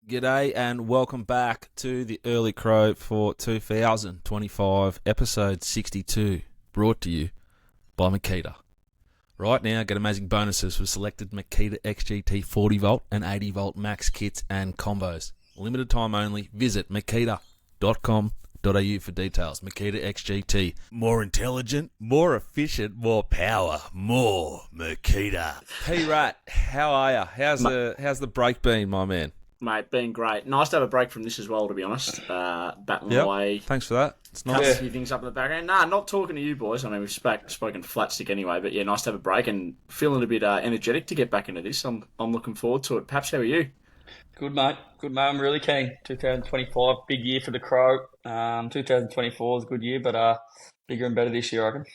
G'day and welcome back to the Early Crow for 2025, episode 62, brought to you by Makita. Right now, get amazing bonuses for selected Makita XGT 40V and 80V max kits and combos. Limited time only. Visit makita.com.au for details. Makita XGT. More intelligent, more efficient, more power, more Makita. Hey, Rat, how are you? How's the break been, my man? Mate, been great. Nice to have a break from this as well, to be honest. Battling away. Thanks for that. It's nice. Couple of few things up in the background. Nah, not talking to you boys. I mean, we've spoken flat stick anyway, but yeah, nice to have a break and feeling a bit energetic to get back into this. I'm looking forward to it. Paps, how are you? Good, mate. I'm really keen. 2025, big year for the Crow. 2024 was a good year, but bigger and better this year, I reckon.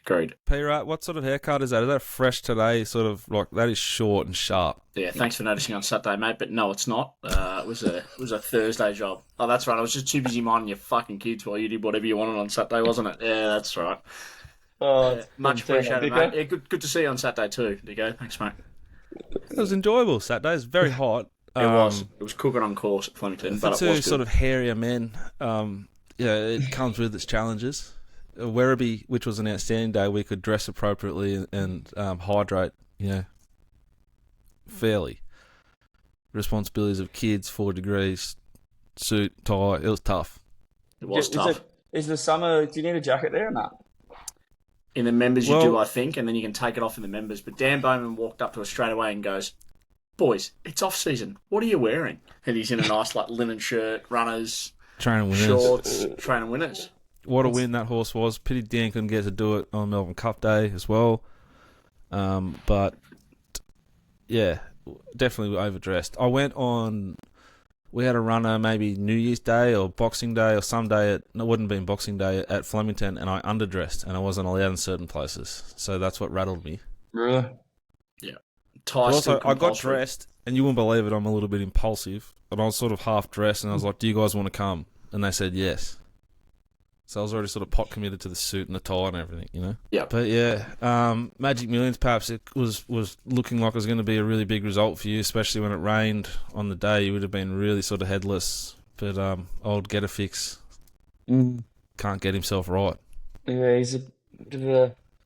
Agreed. P-Rat, what sort of haircut is that? Is that fresh today? Sort of like that is short and sharp. Yeah, thanks for noticing on Saturday, mate. But no, it's not. It was a Thursday job. Oh, that's right. I was just too busy minding your fucking kids while you did whatever you wanted on Saturday, wasn't it? Yeah, that's right. Oh, much appreciated, mate. Yeah, good to see you on Saturday too, Dicko. Thanks, mate. It was enjoyable. Saturday. It was very hot. It was. It was cooking on course at Flemington, but for it was two sort of hairier men. It comes with its challenges. Werribee, which was an outstanding day, we could dress appropriately and hydrate, fairly. Responsibilities of kids, 4 degrees, suit, tie, it was tough. It was tough. Is the summer, do you need a jacket there or not? In the members you do, I think, and then you can take it off in the members. But Dan Bowman walked up to us straight away and goes, "Boys, it's off-season. What are you wearing?" And he's in a nice linen shirt, runners, training winners. Shorts, training winners. What a win that horse was. Pity Dan couldn't get to do it on Melbourne Cup Day as well. But, yeah, definitely overdressed. We had a runner maybe New Year's Day or Boxing Day or some day, it wouldn't have been Boxing Day at Flemington, and I underdressed and I wasn't allowed in certain places. So that's what rattled me. Really? Yeah. Also, I got dressed, and you wouldn't believe it, I'm a little bit impulsive, and I was sort of half dressed, and I was like, "Do you guys want to come?" And they said yes. So I was already sort of pot committed to the suit and the tie and everything, Yeah. But yeah, Magic Millions, perhaps it was looking like it was going to be a really big result for you, especially when it rained on the day. You would have been really sort of headless. But old Get-A-Fix can't get himself right. Yeah, he's a bit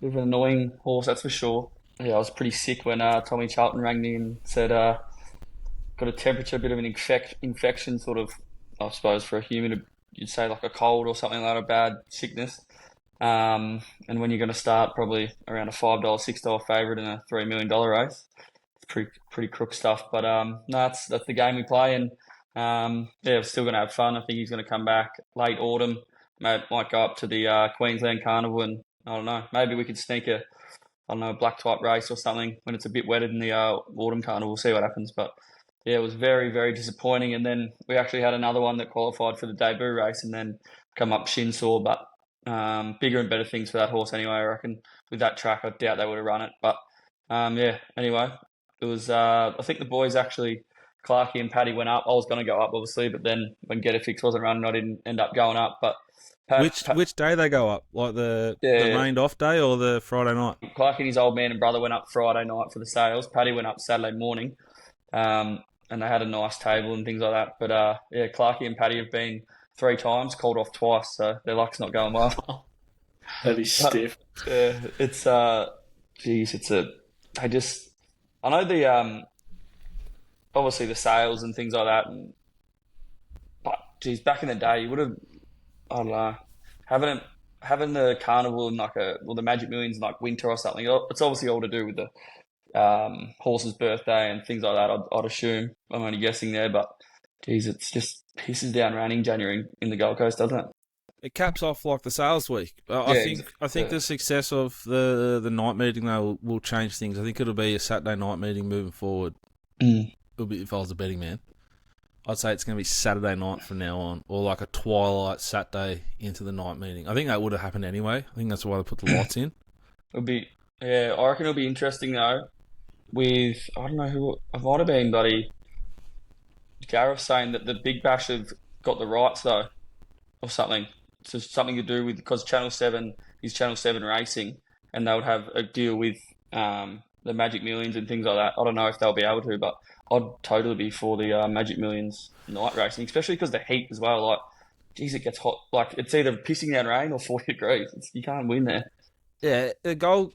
of an annoying horse, that's for sure. Yeah, I was pretty sick when Tommy Charlton rang me and said, got a temperature, a bit of an infection sort of, I suppose, for a human, you'd say like a cold or something like a bad sickness. And when you're going to start probably around a $5, $6 favourite in a $3 million race, it's pretty crook stuff. But no, that's the game we play, and we're still going to have fun. I think he's going to come back late autumn. Might go up to the Queensland Carnival, and I don't know, maybe we could sneak a black type race or something when it's a bit wetter than the autumn carnival. We'll see what happens, but. Yeah, it was very, very disappointing. And then we actually had another one that qualified for the debut race and then come up shin sore. But bigger and better things for that horse anyway, I reckon. With that track, I doubt they would have run it. But anyway, it was, I think the boys actually, Clarkie and Paddy went up. I was going to go up, obviously, but then when Get-A-Fix wasn't running, I didn't end up going up. But which day they go up? Like the rained off day or the Friday night? Clarkie and his old man and brother went up Friday night for the sales. Paddy went up Saturday morning. And they had a nice table and things like that. But, Clarkie and Paddy have been 3 times, called off twice, so their luck's not going well. That'd be stiff. It's, I know the, obviously the sales and things like that, but, back in the day, you would have, I don't know, having the carnival in the Magic Millions in like winter or something, it's obviously all to do with the horse's birthday and things like that, I'd assume. I'm only guessing there, but it's just pisses down raining January in the Gold Coast, doesn't it? It caps off like the sales week. I think the success of the night meeting though will change things. I think it'll be a Saturday night meeting moving forward. It'll be, if I was a betting man, I'd say it's going to be Saturday night from now on, or like a twilight Saturday into the night meeting. I think that would have happened anyway. I think that's why they put the lights in. I reckon it'll be interesting though. With, I don't know who, it might have been Gareth saying that the Big Bash have got the rights though, or something. So something to do with, because Channel 7 is Channel 7 Racing, and they would have a deal with the Magic Millions and things like that. I don't know if they'll be able to, but I'd totally be for the Magic Millions night racing, especially because the heat as well. Like, geez, it gets hot. Like, it's either pissing down rain or 40 degrees. You can't win there. Yeah, the goal.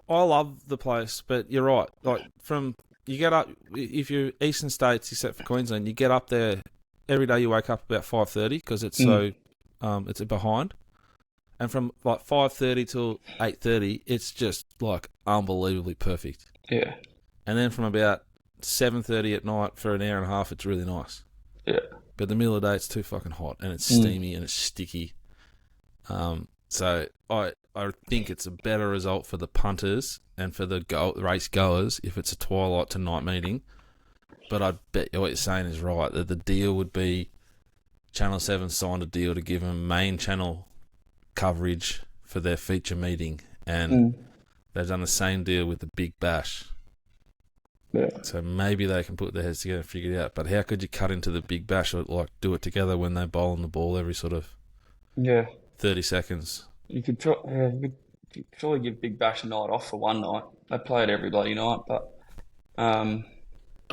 I love the place, but you're right. Like, you get up, if you're eastern states, except for Queensland, you get up there every day. You wake up about 5:30 because it's it's behind, and from like 5:30 till 8:30, it's just like unbelievably perfect. Yeah, and then from about 7:30 at night for an hour and a half, it's really nice. Yeah, but the middle of the day, it's too fucking hot and it's steamy and it's sticky. So I think it's a better result for the punters and for the race goers if it's a twilight to night meeting. But I bet what you're saying is right, that the deal would be Channel 7 signed a deal to give them main channel coverage for their feature meeting, and they've done the same deal with the Big Bash. Yeah. So maybe they can put their heads together and figure it out. But how could you cut into the Big Bash or like do it together when they're bowling the ball every sort of 30 seconds? You could surely give Big Bash a night off for one night. They play it every bloody night, but I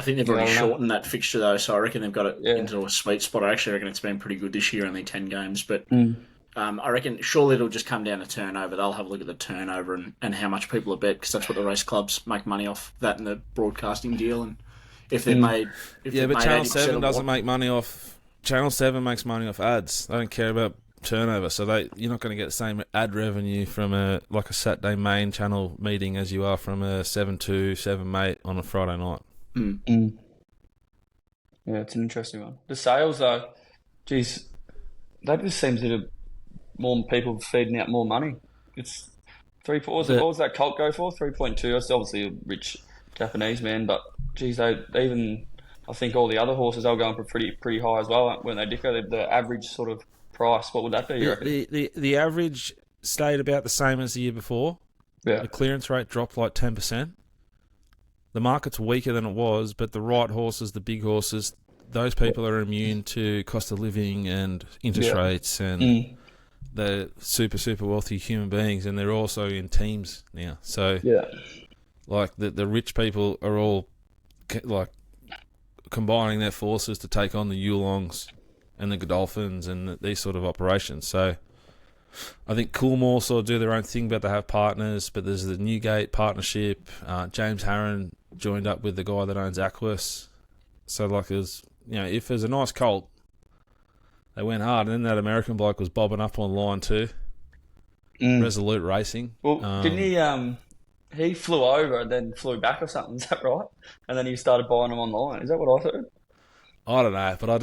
think they've already shortened that fixture though, so I reckon they've got it into a sweet spot. I actually reckon it's been pretty good this year, only 10 games, but I reckon surely it'll just come down to turnover. They'll have a look at the turnover and how much people are bet, because that's what the race clubs make money off, that and the broadcasting deal. And if they're made, but Channel 7 doesn't make money off. Channel 7 makes money off ads. They don't care about turnover, so you're not going to get the same ad revenue from a Saturday main channel meeting as you are from a 7-2, 7-8 on a Friday night. Yeah, it's an interesting one. The sales though, geez, that just seems to have more people feeding out more money. It's 3. What was that Colt go for? 3.2. It's obviously a rich Japanese man, but geez, I think all the other horses, they were going for pretty high as well, weren't they, Dicko? The average sort of price, what would that be? You reckon? The average stayed about the same as the year before. Yeah. The clearance rate dropped like 10%. The market's weaker than it was, but the right horses, the big horses, those people are immune to cost of living and interest rates, and they're super, super wealthy human beings, and they're also in teams now. So, like, the rich people are all, like, combining their forces to take on the Yulongs and the Godolphins and these sort of operations. So I think Coolmore sort of do their own thing, but they have partners. But there's the Newgate partnership. James Harron joined up with the guy that owns Aquas. So, like, if there's a nice colt, they went hard. And then that American bloke was bobbing up on line too. Resolute Racing. Well, didn't he flew over and then flew back or something, is that right? And then he started buying them online. Is that what I heard? I don't know, but I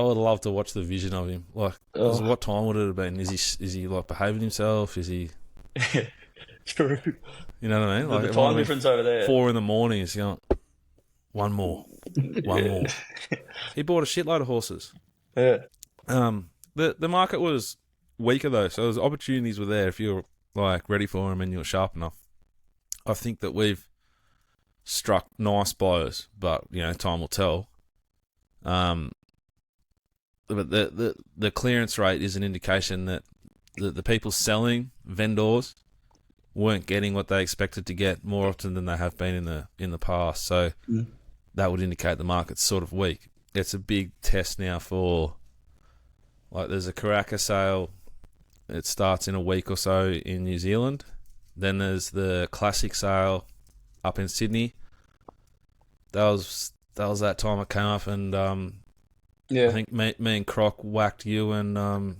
would love to watch the vision of him. Like, what time would it have been? Is he like behaving himself? Is he? True. You know what I mean? Like, the time difference over there. 4 a.m, he's going, one more. He bought a shitload of horses. Yeah. The market was weaker though, so the opportunities were there if you're like ready for them and you're sharp enough. I think that we've struck nice blows, but time will tell. But the clearance rate is an indication that the people selling, vendors, weren't getting what they expected to get more often than they have been in the past. So that would indicate the market's sort of weak. It's a big test now for, like, there's a Karaka sale. It starts in a week or so in New Zealand. Then there's the Classic sale up in Sydney. That was that time I came up and I think me and Croc whacked you and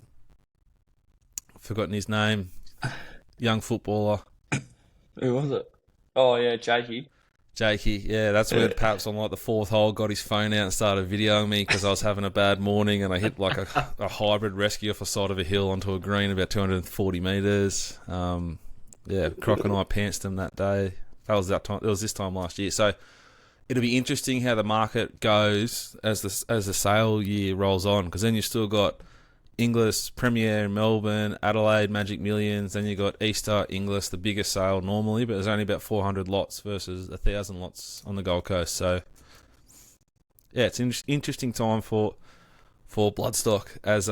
forgotten his name, young footballer. Who was it? Oh yeah, Jakey, yeah, that's where Paps on like the 4th hole got his phone out and started videoing me because I was having a bad morning and I hit like a hybrid rescue off the side of a hill onto a green about 240 metres. Croc and I pantsed him that day. That was that time. It was this time last year. So it'll be interesting how the market goes as the sale year rolls on, because then you've still got Inglis Premier in Melbourne, Adelaide Magic Millions, then you got Easter Inglis, the biggest sale normally, but there's only about 400 lots versus 1,000 lots on the Gold Coast. So it's an interesting time for Bloodstock as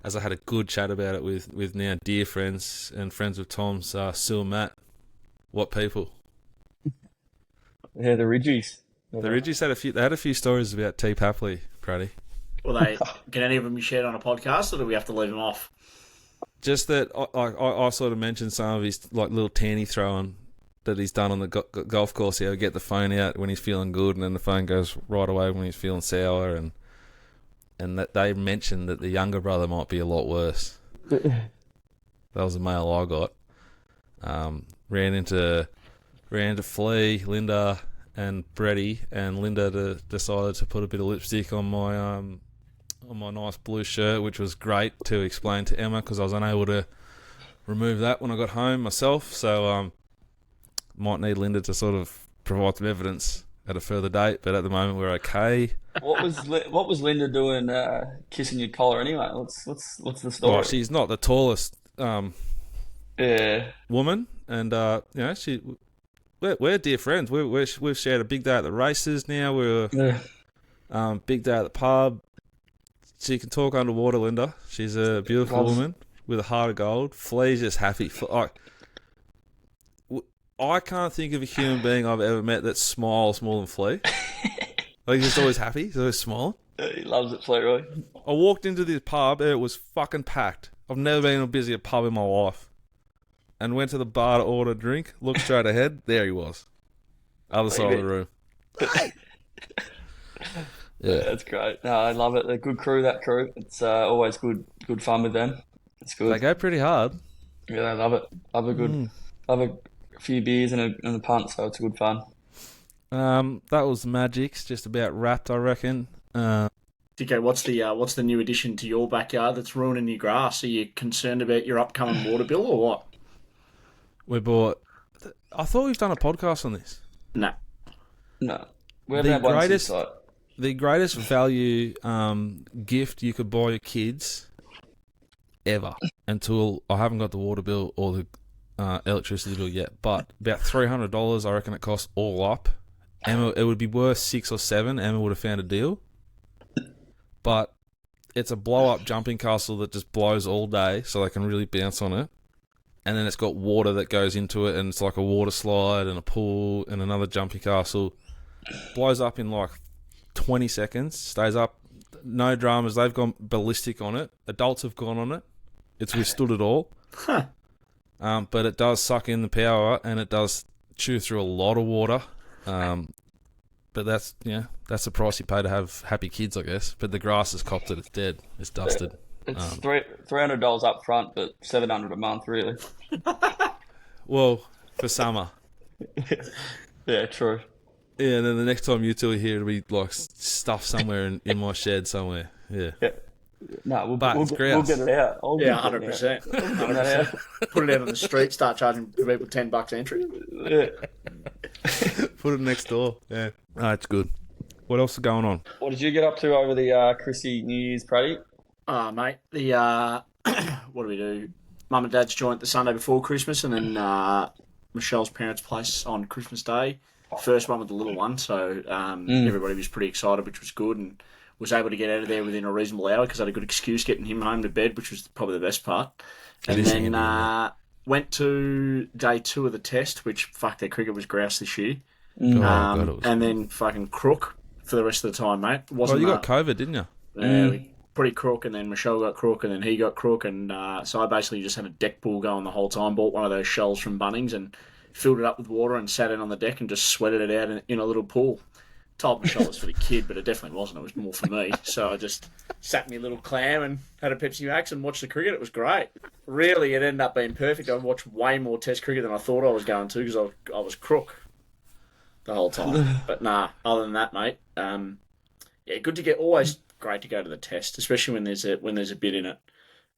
as I had a good chat about it with now dear friends and friends of Tom's, Sue and Matt. What people? Yeah, the Ridgies. The Ridgies had a few stories about T. Papley, Pratty. Well, can any of them be shared on a podcast, or do we have to leave them off? Just that I sort of mentioned some of his like little tanny throwing that he's done on the golf course. He'll get the phone out when he's feeling good, and then the phone goes right away when he's feeling sour, and that they mentioned that the younger brother might be a lot worse. That was the mail I got. Ran into Flea, Linda, and Bretty, and Linda decided to put a bit of lipstick on my nice blue shirt, which was great to explain to Emma because I was unable to remove that when I got home myself. So might need Linda to sort of provide some evidence at a further date, but at the moment we're okay. What was Linda doing kissing your collar anyway? What's the story? Well, she's not the tallest Yeah. woman, and we're dear friends. We've shared a big day at the races now. We're big day at the pub. She can talk underwater, Linda. She's a beautiful woman with a heart of gold. Flea's just happy. I can't think of a human being I've ever met that smiles more than Flea. Like, he's just always happy. He's always smiling. He loves it, Flea, really. I walked into this pub and it was fucking packed. I've never been in a busier pub in my life. And went to the bar to order a drink. Looked straight ahead. There he was. Other side of the room. Yeah, that's great. No, I love it. They're a good crew, that crew. It's always good fun with them. It's good. They go pretty hard. Yeah, I love it. Love a few beers and a punt, so it's good fun. That was Magic's just about wrapped, I reckon. Dicko, what's the new addition to your backyard that's ruining your grass? Are you concerned about your upcoming water bill or what? We bought... I thought we've done a podcast on this. No. We haven't had one since, like... The greatest value gift you could buy your kids ever, until I haven't got the water bill or the electricity bill yet, but about $300 I reckon it costs all up. Emma, it would be worth 6 or 7. Emma would have found a deal, but it's a blow-up jumping castle that just blows all day, so they can really bounce on it. And then it's got water that goes into it, and it's like a water slide and a pool and another jumping castle. Blows up in like 20 seconds, stays up, no dramas. They've gone ballistic on it. Adults have gone on it. It's withstood it all. Huh. But it does suck in the power, and it does chew through a lot of water. But that's the price you pay to have happy kids, I guess. But the grass is copped it. It's dead. It's dusted. It's $300 up front, but $700 a month, really. Well, for summer. Yeah, true. Yeah, and then the next time you two are here, it'll be like stuff somewhere in my shed somewhere. Yeah. No, we'll get it out. 100%. 100%. Put it out on the street, start charging people $10 entry. Yeah. Put it next door. Yeah. Oh, it's good. What else is going on? What did you get up to over the Chrissy New Year's, Pratty? Mate, what do we do? Mum and Dad's joint the Sunday before Christmas, and then Michelle's parents' place on Christmas Day. First one with the little one, so everybody was pretty excited, which was good, and was able to get out of there within a reasonable hour because I had a good excuse getting him home to bed, which was probably the best part. And then went to day 2 of the test, which, their cricket was grouse this year. And then fucking crook for the rest of the time, mate. You got COVID, didn't you? Yeah, pretty crook, and then Michelle got crook, and then he got crook, and so I basically just had a deck pool going the whole time. Bought one of those shells from Bunnings and filled it up with water and sat in on the deck and just sweated it out in a little pool. Told Michelle it was for the kid, but it definitely wasn't. It was more for me. So I just sat in my little clam and had a Pepsi Max and watched the cricket. It was great. Really, it ended up being perfect. I watched way more Test cricket than I thought I was going to because I was crook the whole time. But other than that, mate, good to get. Always great to go to the Test, especially when there's a bit in it.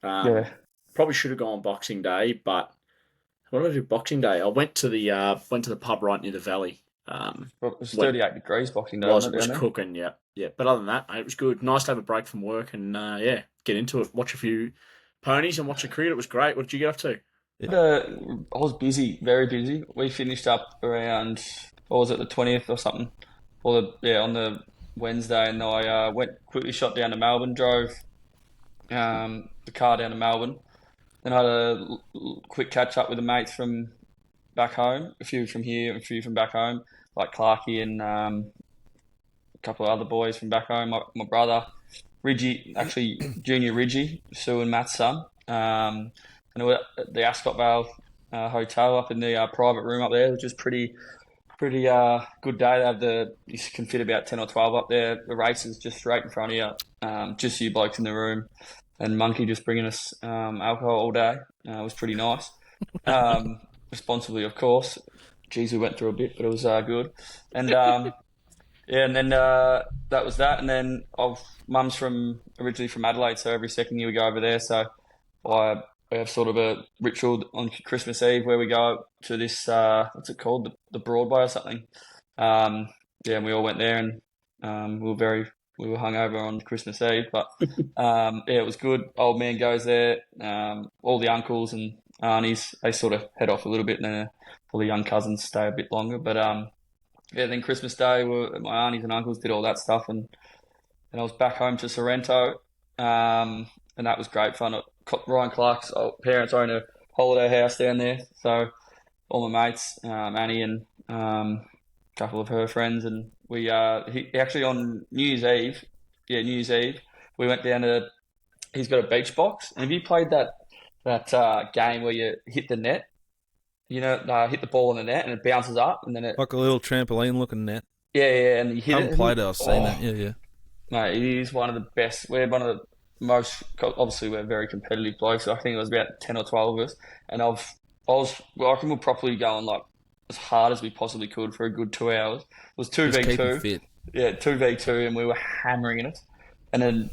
Probably should have gone Boxing Day, but what did I do Boxing Day? I went to the pub right near the Valley. It was 38 degrees Boxing Day. It was cooking, yeah. But other than that, mate, it was good. Nice to have a break from work and get into it. Watch a few ponies and watch the cricket. It was great. What did you get up to? I was busy, very busy. We finished up around, what was it, the 20th or something? On the Wednesday, and I quickly shot down to Melbourne, drove the the car down to Melbourne. Then I had a quick catch up with the mates from back home, a few from here, and a few from back home, like Clarkey and a couple of other boys from back home. My brother, Ridgie, actually Junior Ridgie, Sue and Matt's son. And we were at the Ascot Vale hotel up in the private room up there, which is pretty good day. You can fit about 10 or 12 up there. The race is just straight in front of you. Just you blokes in the room, and Monkey just bringing us alcohol all day. It was pretty nice. Responsibly, of course. Geez, we went through a bit, but it was good. And and then that was that. And then Mum's originally from Adelaide, so every second year we go over there. So we have sort of a ritual on Christmas Eve where we go to this, what's it called, the Broadway or something. And we all went there, and we were hungover on Christmas Eve, but it was good. Old man goes there. All the uncles and aunties, they sort of head off a little bit, and then all the young cousins stay a bit longer. But then Christmas Day, my aunties and uncles did all that stuff, and I was back home to Sorrento, and that was great fun. Ryan Clark's parents own a holiday house down there, so all my mates, Annie and a couple of her friends, and we actually on New Year's Eve, we went down to. He's got a beach box, and have you played that game where you hit the net? Hit the ball in the net and it bounces up, and then it like a little trampoline-looking net. Yeah, and you hit it. I haven't played it. I've seen that. Yeah. Mate, it is one of the best. We're one of the most. Obviously, we're very competitive blokes. So I think it was about 10 or 12 of us, and I reckon we're properly going like as hard as we possibly could for a good 2 hours. It was 2v2. Yeah, 2v2, and we were hammering it. And then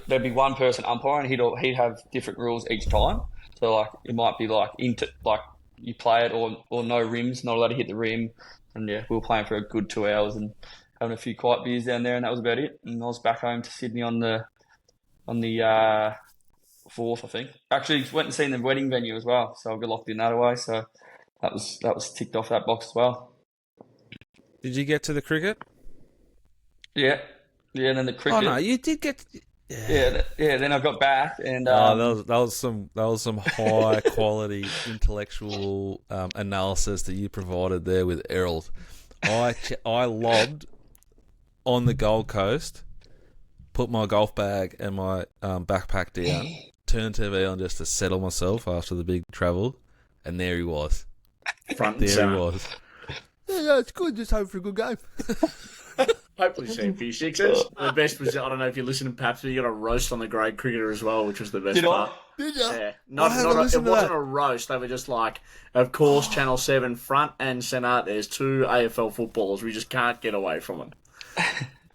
there'd be one person umpire, and he'd have different rules each time. So like it might be like you play it or no rims, not allowed to hit the rim. And yeah, we were playing for a good 2 hours and having a few quiet beers down there, and that was about it. And I was back home to Sydney on the 4th, I think. Actually, went and seen the wedding venue as well, so I got locked in that away. So that was ticked off that box as well. Did you get to the cricket? Yeah, and then the cricket. Oh no, you did get. Yeah. Then I got back, and that was some high quality intellectual analysis that you provided there with Errol. I lobbed on the Gold Coast, put my golf bag and my backpack down, turned TV on just to settle myself after the big travel, and there he was. Front and center. He was. Yeah, it's good. Just hope for a good game. Hopefully see a few sixes. The best was, I don't know if you listen to Paps, but you got a roast on the grade cricketer as well, which was the best part. Did you? Yeah. It wasn't a roast. They were just like, of course, Channel 7 front and centre, there's two AFL footballers. We just can't get away from it.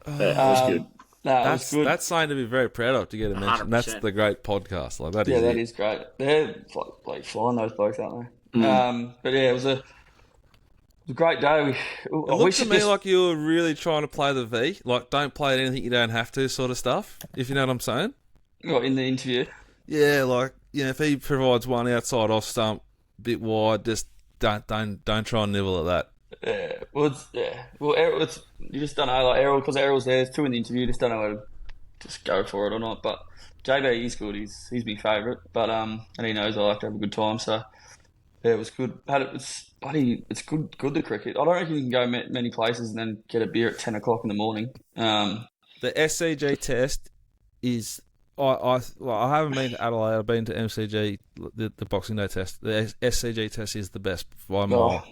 It was good. That's good. That's something to be very proud of, to get a mention. 100%. That's the great podcast. Like that. Yeah, is that it. is great. They're like flying, those blokes, aren't they? But yeah, it was a great day. It looked to me like you were really trying to play the V, like don't play anything you don't have to, sort of stuff. If you know what I'm saying. What, in the interview? Yeah, like if he provides one outside off stump, bit wide, just don't try and nibble at that. Yeah, well, Errol, you just don't know, like Errol, because Errol's there. There's two in the interview. You just don't know whether to just go for it or not. But JB is good. He's my favourite. But and he knows I like to have a good time. So yeah, it was good. It's good the cricket. I don't reckon you can go many places and then get a beer at 10 o'clock in the morning. The SCG test is. I haven't been to Adelaide. I've been to MCG, the Boxing Day test. The SCG test is the best by a mile.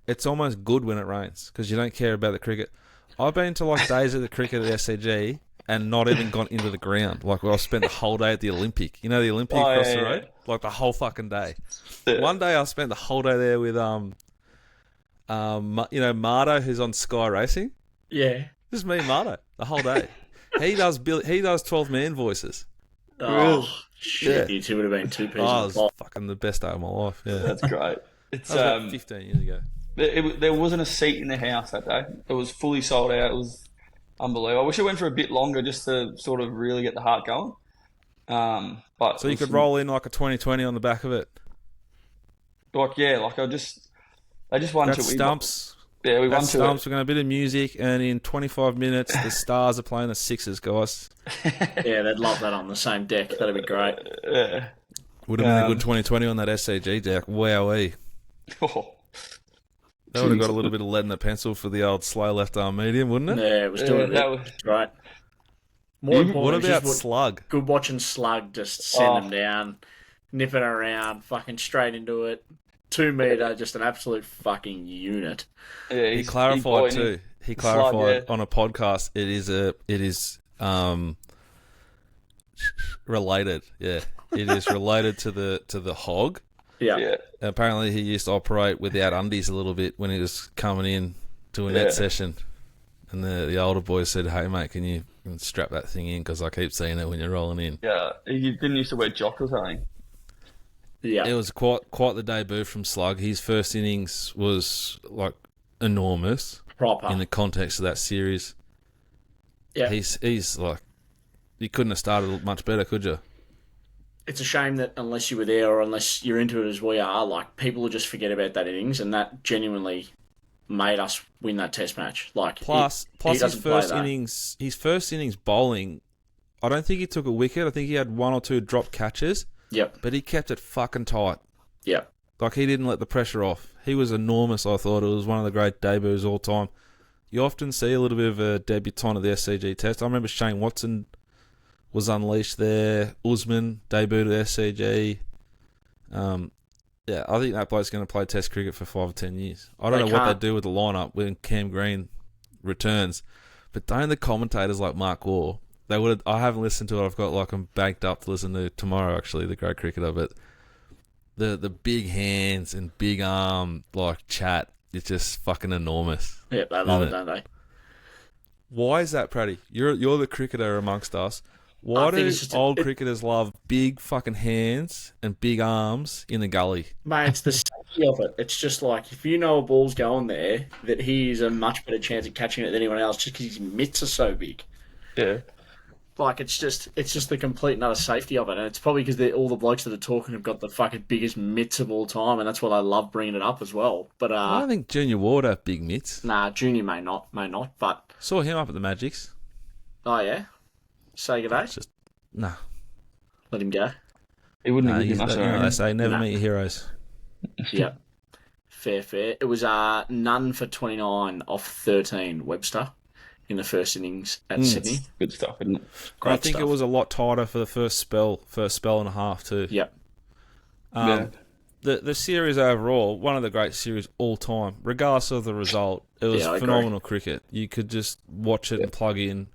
It's almost good when it rains because you don't care about the cricket. I've been to like days of the cricket at SCG and not even gone into the ground. Like I spent the whole day at the Olympic. You know the Olympic across the road? Like the whole fucking day. Yeah. One day I spent the whole day there with Mardo, who's on Sky Racing. Yeah. Just me and Mardo the whole day. He does 12-man voices. Oh, shit. Yeah. You two would have been two pieces. Oh, it was fucking the best day of my life. Yeah. That's great. It's that was about 15 years ago. There wasn't a seat in the house that day. It was fully sold out. It was unbelievable. I wish it went for a bit longer just to sort of really get the heart going. But so you could roll in like a 2020 on the back of it. They just won. Got stumps. Yeah, we won That stumps. We're going to a bit of music, and in 25 minutes, the Stars are playing the Sixers, guys. Yeah, they'd love that on the same deck. That'd be great. Would have been a good 2020 on that SCG deck. Wowee. Oh, That would have got a little bit of lead in the pencil for the old slow left arm medium, wouldn't it? Yeah, it was doing that it. was Right. More What important, about Slug? good watching Slug just send him down, nipping around, fucking straight into it. 2 metre, just an absolute fucking unit. Yeah, He clarified too. He clarified on a podcast. It is related. Yeah, it is related to the hog. Yeah. Apparently, he used to operate without undies a little bit when he was coming in to a net session, and the older boys said, "Hey mate, can you strap that thing in? Because I keep seeing it when you're rolling in." Yeah, he didn't used to wear jocks or something. Yeah. It was quite the debut from Slug. His first innings was like enormous Proper. in the context of that series. Yeah. He's like, you couldn't have started much better, could you? It's a shame that unless you were there or unless you're into it as we are, like, people will just forget about that innings, and that genuinely made us win that test match. Like, Plus his first innings bowling, I don't think he took a wicket. I think he had 1 or 2 drop catches. Yep. But he kept it fucking tight. Yep. Like, he didn't let the pressure off. He was enormous, I thought. It was one of the great debuts all time. You often see a little bit of a debutant at the SCG test. I remember Shane Watson was unleashed there. Usman debuted at SCG. I think that bloke's going to play test cricket for 5 or 10 years. I don't know what they do with the lineup when Cam Green returns. But don't the commentators like Mark Waugh... I haven't listened to it. I've got I'm banked up to listen to tomorrow, actually, the great cricketer. But the big hands and big arm chat, it's just fucking enormous. Yeah, they love it, don't they? Why is that, Pratty? You're the cricketer amongst us. Why do old cricketers love big fucking hands and big arms in the gully? Mate, it's the safety of it. It's just like, if you know a ball's going there, that he's a much better chance of catching it than anyone else just because his mitts are so big. Yeah. Like, it's just the complete and utter safety of it. And it's probably because all the blokes that are talking have got the fucking biggest mitts of all time, and that's why they love bringing it up as well. But I don't think Junior Ward have big mitts. Nah, Junior may not, but... Saw him up at the Magics. Oh, yeah? Say good day? Nah. Let him go? He wouldn't have given us they say, never meet your heroes. Yep. Fair. It was none for 29 off 13, Webster, in the first innings at Sydney. Good stuff, isn't it? I think it was a lot tighter for the first spell and a half too. Yep. The series overall, one of the great series all time, regardless of the result, it was phenomenal cricket. You could just watch it and plug in,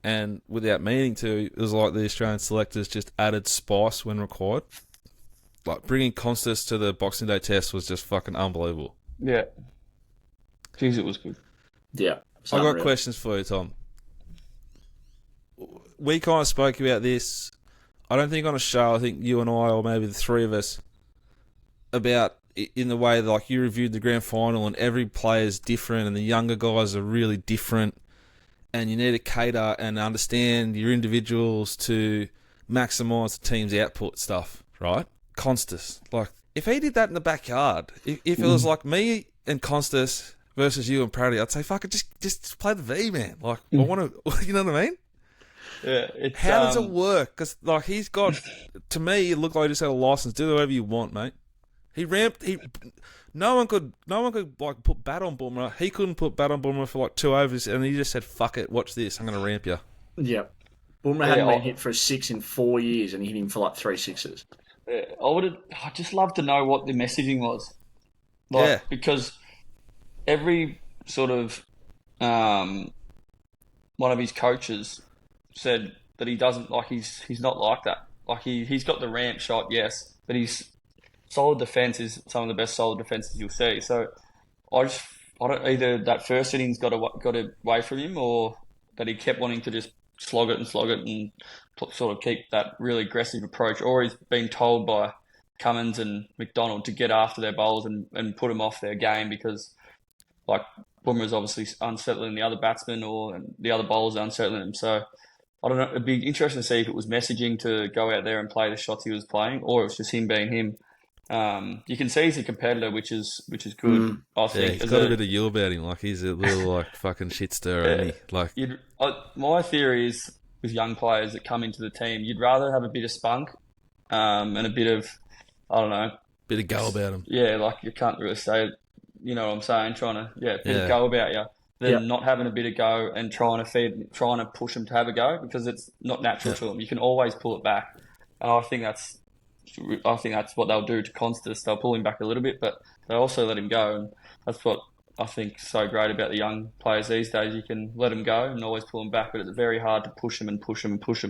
and without meaning to, it was like the Australian selectors just added spice when required. Like, bringing Constance to the Boxing Day test was just fucking unbelievable. Yeah. Jeez, it was good. Yeah. I've got questions for you, Tom. We kind of spoke about this, I don't think on a show, I think you and I, or maybe the three of us, about in the way that, you reviewed the grand final and every player's different and the younger guys are really different, and you need to cater and understand your individuals to maximise the team's output stuff, right? Constance, if he did that in the backyard, if it was like me and Constance versus you and Pratty, I'd say, fuck it, just play the V, man. I want to, you know what I mean? Yeah. How does it work? Because, he's got, to me, it looked like he just had a license. Do whatever you want, mate. No one could put bat on Boomer. He couldn't put bat on Boomer for 2 overs, and he just said, fuck it, watch this, I'm going to ramp you. Yep. Boomer hadn't been hit for a 6 in 4 years, and he hit him for 3 sixes. Yeah, I'd just love to know what the messaging was. Because every sort of one of his coaches said that he doesn't he's not like that. He's got the ramp shot, yes, but his solid defense is some of the best solid defenses you'll see. So I don't either that first innings got away from him, or that he kept wanting to just slog it and sort of keep that really aggressive approach, or he's been told by Cummins and McDonald to get after their bowlers and put them off their game because Boomer's obviously unsettling the other batsmen and the other bowlers are unsettling them. So I don't know. It'd be interesting to see if it was messaging to go out there and play the shots he was playing, or it was just him being him. You can see he's a competitor, which is good. I think. Yeah, he's got a bit of you about him. Like he's a little like fucking shit stirrer, isn't he? Like my theory is with young players that come into the team, you'd rather have a bit of spunk, and a bit of, I don't know, bit of go about him. Yeah, like you can't really say, you know what I'm saying? Trying to a bit of go about you, than not having a bit of go and trying to push them to have a go, because it's not natural to them. You can always pull it back, and I think that's what they'll do to Constas. They'll pull him back a little bit, but they also let him go, and that's what I think is so great about the young players these days. You can let them go and always pull them back, but it's very hard to push them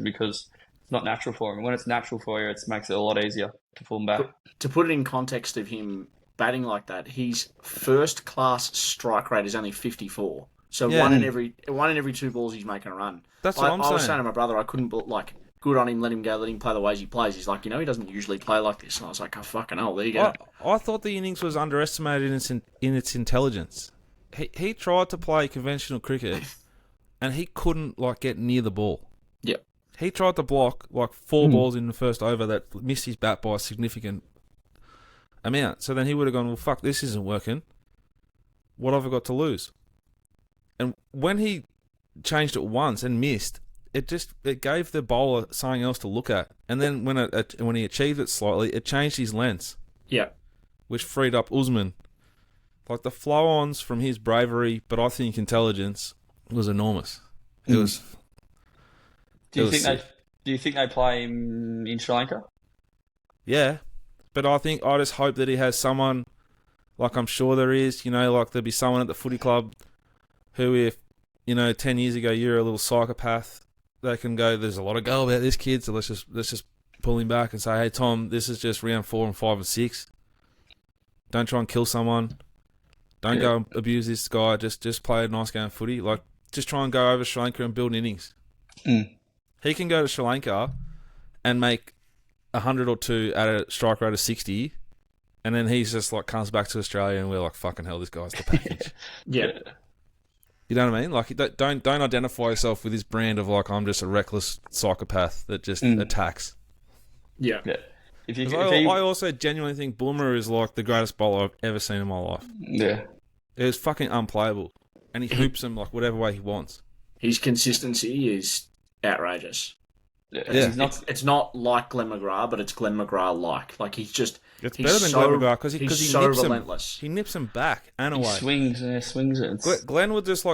because it's not natural for them. And when it's natural for you, it makes it a lot easier to pull them back. To put it in context of him batting like that, his first class strike rate is only 54. So one in every 2 balls he's making a run. That's what I'm saying. I was saying to my brother, I couldn't good on him, let him go, let him play the ways he plays. He's like, he doesn't usually play like this. And I was like, oh, fucking hell, there you go. I thought the innings was underestimated in its intelligence. He tried to play conventional cricket, and he couldn't get near the ball. Yep. He tried to block 4 balls in the first over that missed his bat by a significant amount. So then he would have gone, well, fuck, this isn't working. What have I got to lose? And when he changed it once and missed, it gave the bowler something else to look at. And then when he achieved it slightly, it changed his lens. Yeah. Which freed up Usman. Like the flow-ons from his bravery, but I think intelligence, was enormous. It was. Do you think they play him in Sri Lanka? Yeah, but I just hope that he has someone, like I'm sure there is. Like there'll be someone at the footy club who, if 10 years ago you're a little psychopath, they can go, there's a lot of go about this kid, so let's just pull him back and say, hey Tom, this is just round 4 and 5 and 6. Don't try and kill someone. Don't go and abuse this guy. Just play a nice game of footy. Like, just try and go over Sri Lanka and build innings. He can go to Sri Lanka and make 100 or 2 at a strike rate of 60, and then he's just comes back to Australia and we're like, fucking hell, this guy's the package. Yeah. You know what I mean? Like, don't identify yourself with this brand of I'm just a reckless psychopath that just attacks. Yeah. I also genuinely think Boomer is the greatest bowler I've ever seen in my life. Yeah. It was fucking unplayable. And he hoops them whatever way he wants. His consistency is outrageous. Yeah. It's not like Glenn McGrath, but it's Glenn McGrath-like. Like, he's better than Glenn McGrath because he so nips relentless. He nips them back and away. He swings it. Glenn would just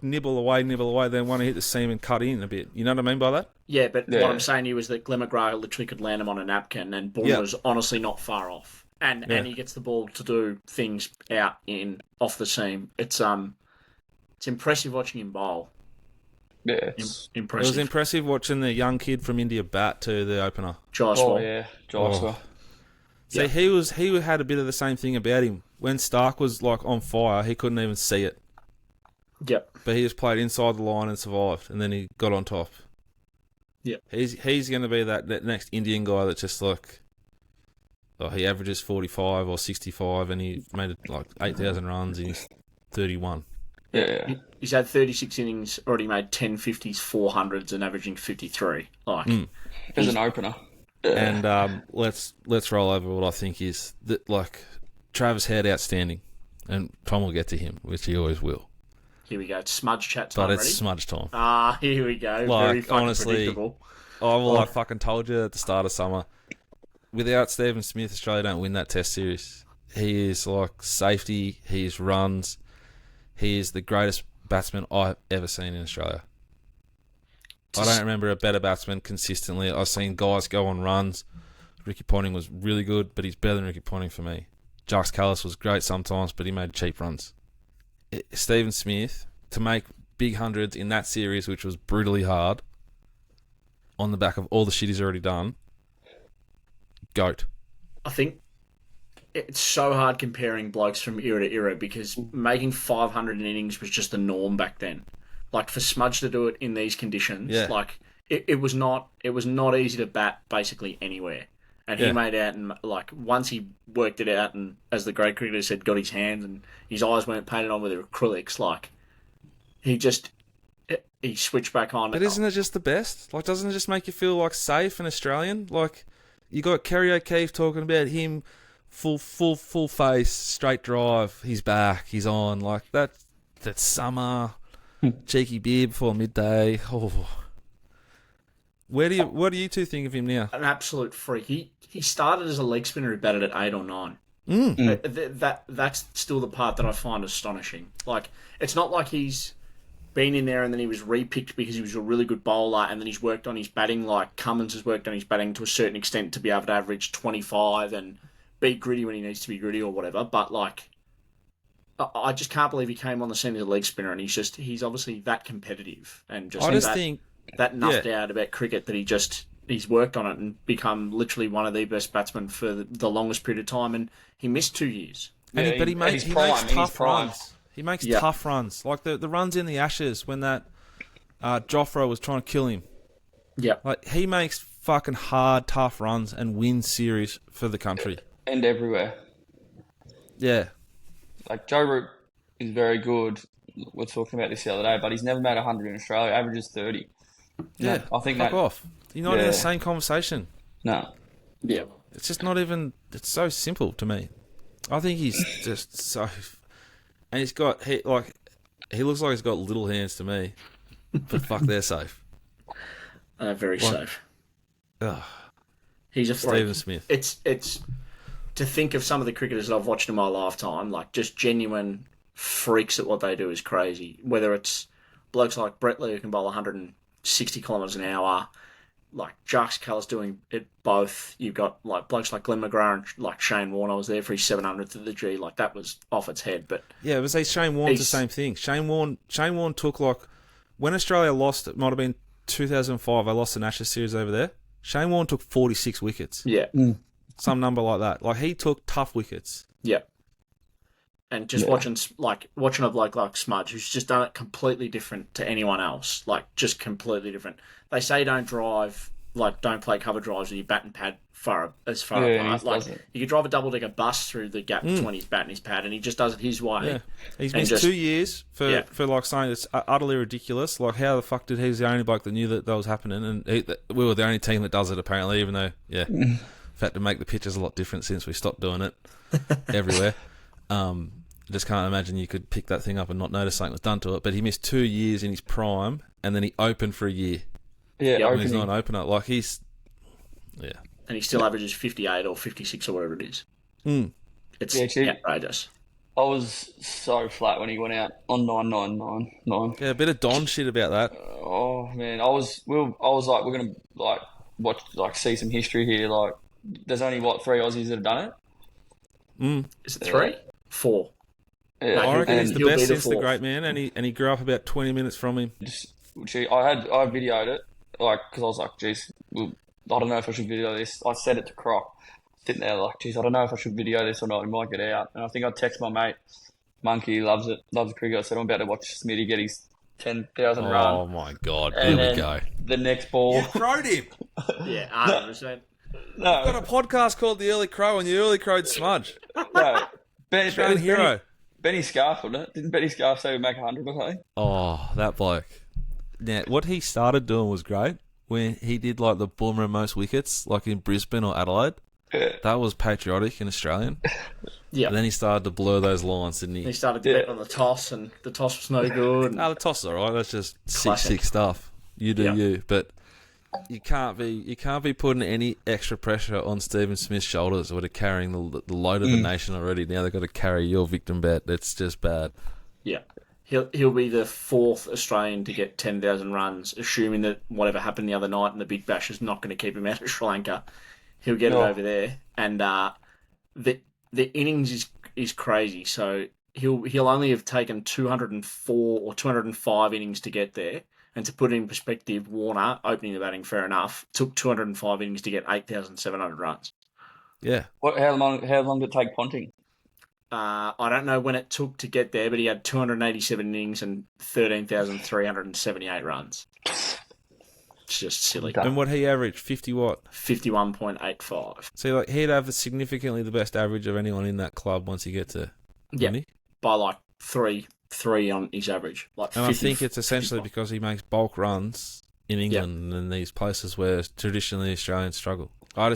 nibble away, then want to hit the seam and cut in a bit. You know what I mean by that? Yeah, but what I'm saying to you is that Glenn McGrath literally could land him on a napkin, and Bourne was honestly not far off. And he gets the ball to do things off the seam. It's impressive watching him bowl. Yeah, impressive. It was impressive watching the young kid from India bat to the opener. Joshua. Oh yeah, Joshua. See, he had a bit of the same thing about him. When Stark was on fire, he couldn't even see it. Yep. But he just played inside the line and survived, and then he got on top. Yep. He's going to be that next Indian guy that's just he averages 45 or 65, and he made 8,000 runs and he's 31. Yeah. He's had 36 innings, already made 10 50s, 400s, and averaging 53. As an opener. And let's roll over what I think is that Travis Head outstanding, and Tom will get to him, which he always will. Here we go. It's smudge chat time. But it's ready? smudge time. Here we go. Very fucking honestly, predictable. I fucking told you at the start of summer. Without Stephen Smith, Australia don't win that Test series. He is safety. He is runs. He is the greatest batsman I've ever seen in Australia. I don't remember a better batsman consistently. I've seen guys go on runs. Ricky Ponting was really good, but he's better than Ricky Ponting for me. Jacques Kallis was great sometimes, but he made cheap runs. Stephen Smith, to make big hundreds in that series, which was brutally hard, on the back of all the shit he's already done, GOAT. I think it's so hard comparing blokes from era to era because making 500 innings was just the norm back then. For Smudge to do it in these conditions, it was not easy to bat basically anywhere. And he made out, and once he worked it out, and as the great cricketer said, got his hands and his eyes weren't painted on with acrylics. He switched back on. But isn't it just the best? Doesn't it just make you feel safe and Australian? You got Kerry O'Keefe talking about him full face, straight drive. He's back. He's on. Like that summer, cheeky beer before midday. Oh. What do you two think of him now? An absolute freak. He started as a leg spinner who batted at 8 or 9. That's still the part that I find astonishing. Like, it's not like he's been in there and then he was re-picked because he was a really good bowler and then he's worked on his batting like Cummins has worked on his batting to a certain extent to be able to average 25 and be gritty when he needs to be gritty or whatever. But, like, I just can't believe he came on the scene as a leg spinner and he's obviously that competitive and just think that nuffed out about cricket that he's worked on it and become literally one of the best batsmen for the longest period of time, and he missed 2 years. But he makes tough runs. He makes tough runs. Like the runs in the Ashes when that Jofra was trying to kill him. Yeah. Like he makes fucking hard, tough runs and wins series for the country. And everywhere. Yeah. Like Joe Root is very good. We were talking about this the other day, but he's never made 100 in Australia. Averages 30. Yeah. I think fuck off. You're not in the same conversation. No. Yeah. It's just not even... It's so simple to me. I think he's just so... And he looks like he's got little hands to me. But fuck, they're safe. Very safe. Ugh. He's a freak. Stephen Smith. It's to think of some of the cricketers that I've watched in my lifetime, like just genuine freaks at what they do is crazy. Whether it's blokes like Brett Lee who can bowl 160 kilometres an hour, like Jacques Callis doing it both. You've got like blokes like Glenn McGrath and like Shane Warne. I was there for his 700th of the G. Like that was off its head. But yeah, it was Shane Warne's the same thing. Shane Warne took like when Australia lost. It might have been 2005. They lost the Ashes series over there. Shane Warne took 46 wickets. Yeah, some number like that. Like he took tough wickets. Yeah. And just watching a bloke like Smudge, who's just done it completely different to anyone else. Like, just completely different. They say don't play cover drives with your bat and pad as far apart. Like, you could drive a double-decker bus through the gap between his bat and his pad, and he just does it his way. Yeah. He's missed 2 years for like saying it's utterly ridiculous. Like, how the fuck did he's the only bloke that knew that was happening? And we were the only team that does it, apparently, even though, we've had to make the pitches a lot different since we stopped doing it everywhere. I just can't imagine you could pick that thing up and not notice something was done to it. But he missed 2 years in his prime, and then he opened for a year. Yeah, and he's not an opener. Like he's, and he still averages 58 or 56 or whatever it is. It's outrageous. I was so flat when he went out on 9. Yeah, a bit of Don shit about that. Oh man, I was like, we're gonna like watch, like see some history here. Like, there's only 3 Aussies that have done it. Is it 3? 4. Yeah, I reckon he's the best since the great man, and he grew up about 20 minutes from him. I videoed it, like, because I was like, geez, I don't know if I should video this. I said it to Croc, sitting there like, geez, I don't know if I should video this or not. He might get out. And I think I text my mate, Monkey, he loves cricket. I said, I'm about to watch Smitty get his 10,000 run. Oh my God, here we go. The next ball. You crowed him. Yeah, 100%. No. I've got a podcast called The Early Crow, and you early crowed Smudge. No. Benny Scarf, wasn't it? Didn't Benny Scarf say we'd make 100 or something? Oh, that bloke. Now, what he started doing was great. When he did like the Boomer most wickets, like in Brisbane or Adelaide, that was patriotic and Australian. Yeah. And then he started to blur those lines, didn't he? He started to bet on the toss, and the toss was no good. The toss is alright. That's just sick stuff. You do you, but you can't be putting any extra pressure on Stephen Smith's shoulders or to carrying the load of the nation already. Now they've got to carry your victim bet. It's just bad. Yeah. He'll be the 4th Australian to get 10,000 runs, assuming that whatever happened the other night in the Big Bash is not going to keep him out of Sri Lanka. He'll get it over there, and the innings is crazy. So he'll only have taken 204 or 205 innings to get there. And to put it in perspective, Warner, opening the batting, fair enough, took 205 innings to get 8,700 runs. Yeah. How long did it take Ponting? I don't know when it took to get there, but he had 287 innings and 13,378 runs. It's just silly. And what he averaged, 50 what? 51.85. So like he'd have significantly the best average of anyone in that club once you get to... Yeah, by like three on his average. Like, and 50, I think it's essentially because he makes bulk runs in England and these places where traditionally Australians struggle. I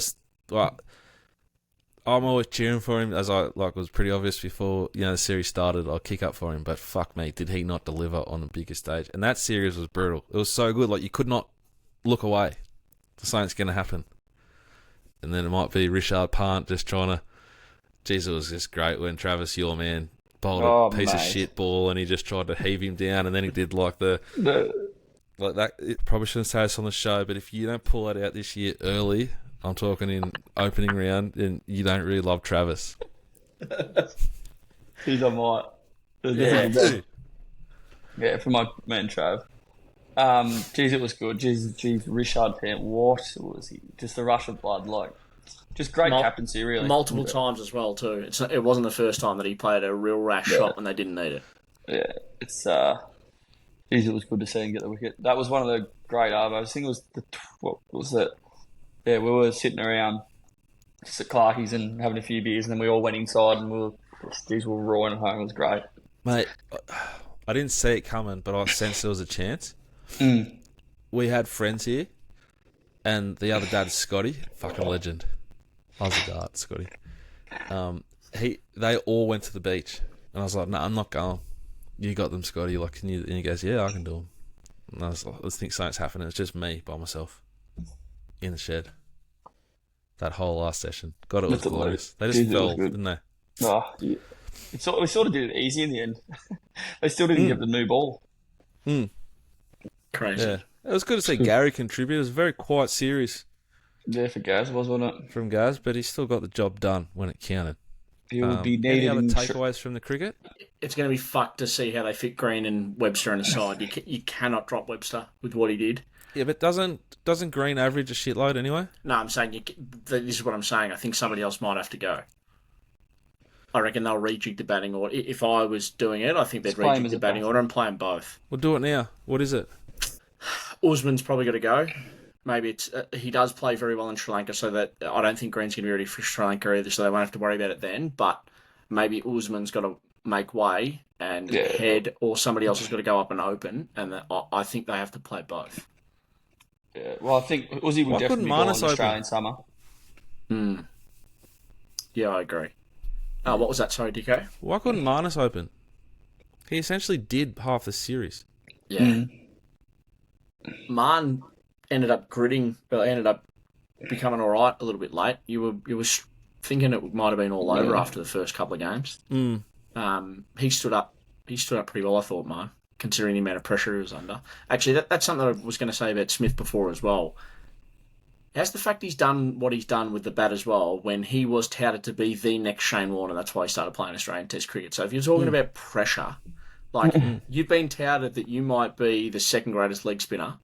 I'm always cheering for him, as I was pretty obvious before the series started. I'll kick up for him, but fuck me, did he not deliver on the biggest stage? And that series was brutal. It was so good, like you could not look away. Something's going to happen, and then it might be Richard Pant just trying to. Jeez, it was just great when Travis, your man, bowled a piece of shit ball, and he just tried to heave him down, and then he did like that. It probably shouldn't say this on the show, but if you don't pull that out this year early. I'm talking in opening round, and you don't really love Travis. He's I might. Yeah, for my man Trav. Geez, it was good. Geez, Richard Pant, what was he? Just a rush of blood, just great captaincy, really. Multiple times as well, too. It wasn't the first time that he played a real rash shot when they didn't need it. Yeah, geez, it was good to see him get the wicket. That was one of the great arvos. I think it was what was it? Yeah, we were sitting around just at Clarkie's and having a few beers, and then we all went inside and we were roaring home. It was great. Mate, I didn't see it coming, but I sensed there was a chance. We had friends here, and the other dad, Scotty, fucking legend. I was a dart, Scotty. They all went to the beach, and I was like, no, I'm not going. You got them, Scotty. And he goes, yeah, I can do them. And I was like, I think something's happening. It's just me by myself. In the shed. That whole last session. God, it was glorious. They just fell, didn't they? Oh, yeah. We sort of did it easy in the end. They still didn't get the new ball. Crazy. Yeah. It was good to see Gary contribute. It was a very quiet series. Yeah, for Gaz, wasn't it? From Gaz, but he still got the job done when it counted. He would be any other takeaways from the cricket? It's going to be fucked to see how they fit Green and Webster in the side. You cannot drop Webster with what he did. Yeah, but doesn't Green average a shitload anyway? No, I'm saying this is what I'm saying. I think somebody else might have to go. I reckon they'll rejig the batting order. If I was doing it, I think they'd rejig the batting order and play them both. We'll do it now. What is it? Usman's probably got to go. Maybe it's he does play very well in Sri Lanka, so that I don't think Green's going to be ready for Sri Lanka either, so they won't have to worry about it then. But maybe Usman's got to make way, and Head or somebody else has got to go up and open, and I think they have to play both. Yeah, well, I think Uzi would definitely go on Australian summer. Yeah, I agree. What was that? Sorry, Dicko? Why couldn't Marnus open? He essentially did half the series. Yeah. Marn ended up becoming all right a little bit late. You were thinking it might have been all over after the first couple of games. He stood up pretty well, I thought, Marn, considering the amount of pressure he was under. Actually, that's something I was going to say about Smith before as well. How's the fact he's done what he's done with the bat as well when he was touted to be the next Shane Warne? That's why he started playing Australian Test cricket. So if you're talking about pressure, you've been touted that you might be the second greatest leg spinner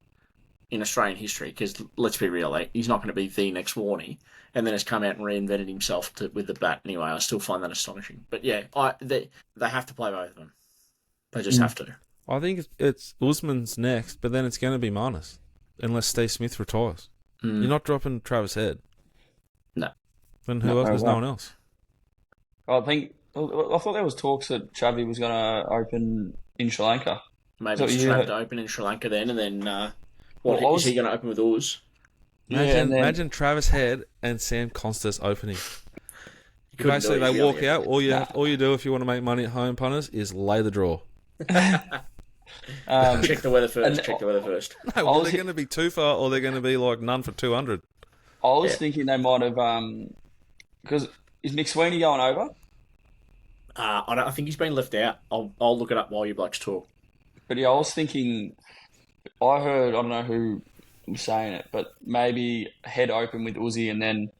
in Australian history, because let's be real, he's not going to be the next Warney, and then has come out and reinvented himself with the bat. Anyway, I still find that astonishing. But yeah, they have to play both of them. They just have to. I think it's Usman's next, but then it's going to be Marnus, unless Steve Smith retires. You're not dropping Travis Head. No. Then who else? There's no one else. I thought there was talks that Chavi was going to open in Sri Lanka. Maybe it's Trav to open in Sri Lanka then, and then is he going to open with Uz? Imagine Travis Head and Sam Constas opening. Basically, they walk out. All you do if you want to make money at home, punters, is lay the draw. Check the weather first. No, they're going to be too far, or they're going to be like none for 200. I was thinking they might have, because is McSweeney going over? I think he's been left out. I'll look it up while you blokes talk. But yeah, I was thinking, I don't know who was saying it, but maybe Head open with Uzi and then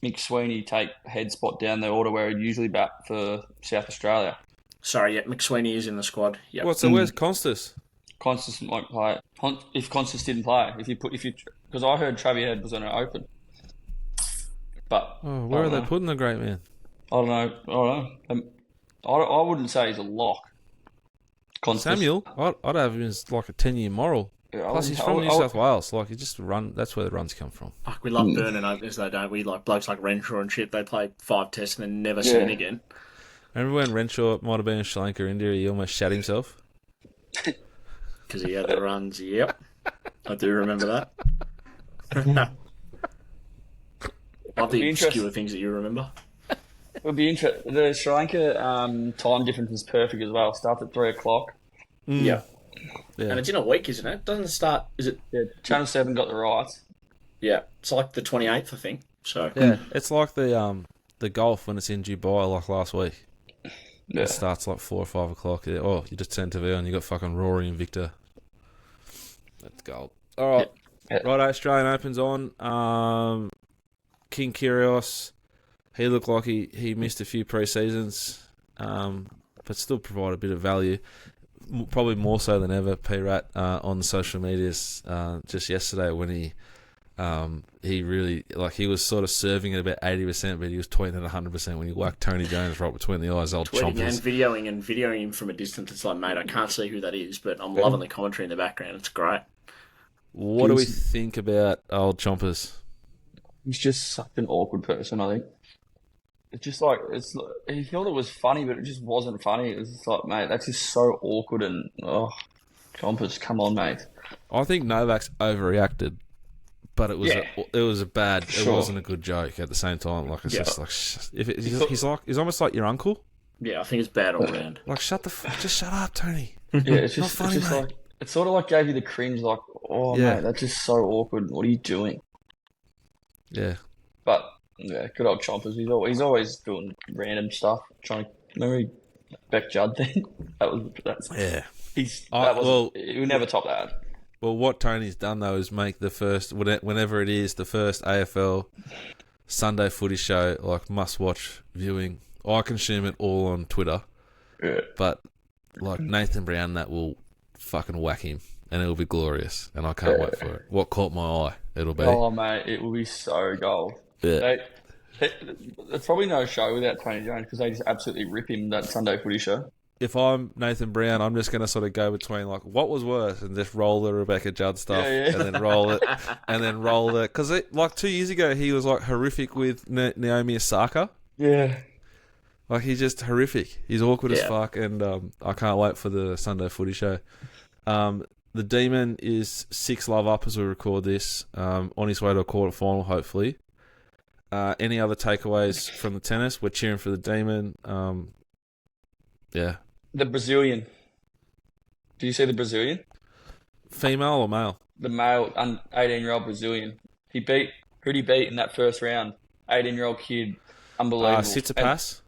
McSweeney take Head spot down the order where he'd usually bat for South Australia. Sorry, yeah, McSweeney is in the squad. Yep. So where's Constas? Constas won't play. If Constas didn't play, because I heard Travis Head was going to open. But where are they putting the great man? I don't know. I wouldn't say he's a lock. Constas. Samuel, I'd have him as like a 10-year moral. Yeah, plus, he's from New South Wales. Like, he just run. That's where the runs come from. Fuck, we love burning openers, though, don't we? Like blokes like Renshaw and shit. They play 5 tests and then never seen again. Remember when Renshaw might have been in Sri Lanka, India? He almost shat himself because he had the runs. Yep, I do remember that. Love the obscure things that you remember. It would be interesting. The Sri Lanka time difference is perfect as well. Starts at 3 o'clock. Yeah. Yeah. And it's in a week, isn't it? Doesn't it start... Is it... Yeah, Channel 7 got the rights. Yeah. It's like the 28th, I think. So Yeah, it's like the golf when it's in Dubai like last week. Yeah. It starts like 4 or 5 o'clock. Yeah. Oh, you just turn TV on, you got fucking Rory and Victor. That's gold. All right. Yeah. Right, Australian Open's on. King Kyrgios, he looked like he missed a few pre-seasons, but still provided a bit of value. Probably more so than ever, P-Rat, on social medias just yesterday when he really, like, he was sort of serving at about 80%, but he was tweeting at 100% when he whacked Tony Jones right between the eyes, old tweeting chompers. and videoing him from a distance. It's like, mate, I can't see who that is, but I'm loving the commentary in the background. It's great. What do we think about old chompers? He's just such an awkward person, I think. It's just like, he thought it was funny, but it just wasn't funny. It was just like, mate, that's just so awkward and, Chompers, come on, mate. I think Novak's overreacted, but it was a bad, it wasn't a good joke at the same time. Like, it's just like, he's almost like your uncle. Yeah, I think it's bad all round. Like, just shut up, Tony. Yeah, it's just, not funny, it's just mate. like, it sort of like gave you the cringe, like, mate, that's just so awkward. What are you doing? Yeah. But yeah, good old Chompers. He's always doing random stuff. Remember Beck Judd thing? He would never top that. Well, what Tony's done though is make the first, whenever it is, the first AFL Sunday footy show like must-watch viewing. I consume it all on Twitter, but like Nathan Brown, that will fucking whack him, and it'll be glorious, and I can't wait for it. What caught my eye, it'll be. Oh mate, it will be so gold. Yeah. There's probably no show without Tony Jones because they just absolutely rip him that Sunday footy show. If I'm Nathan Brown, I'm just going to sort of go between like what was worse and just roll the Rebecca Judd stuff and then roll it and then roll the, because like 2 years ago he was like horrific with Naomi Osaka. Yeah. Like, he's just horrific. He's awkward as fuck, and I can't wait for the Sunday footy show. The Demon is 6 love up as we record this, on his way to a quarter final, hopefully. Any other takeaways from the tennis? We're cheering for the Demon. Yeah. The Brazilian. Do you see the Brazilian? Female or male? The male 18-year-old Brazilian. Who'd he beat in that first round? 18-year-old kid. Unbelievable. Tsitsipas?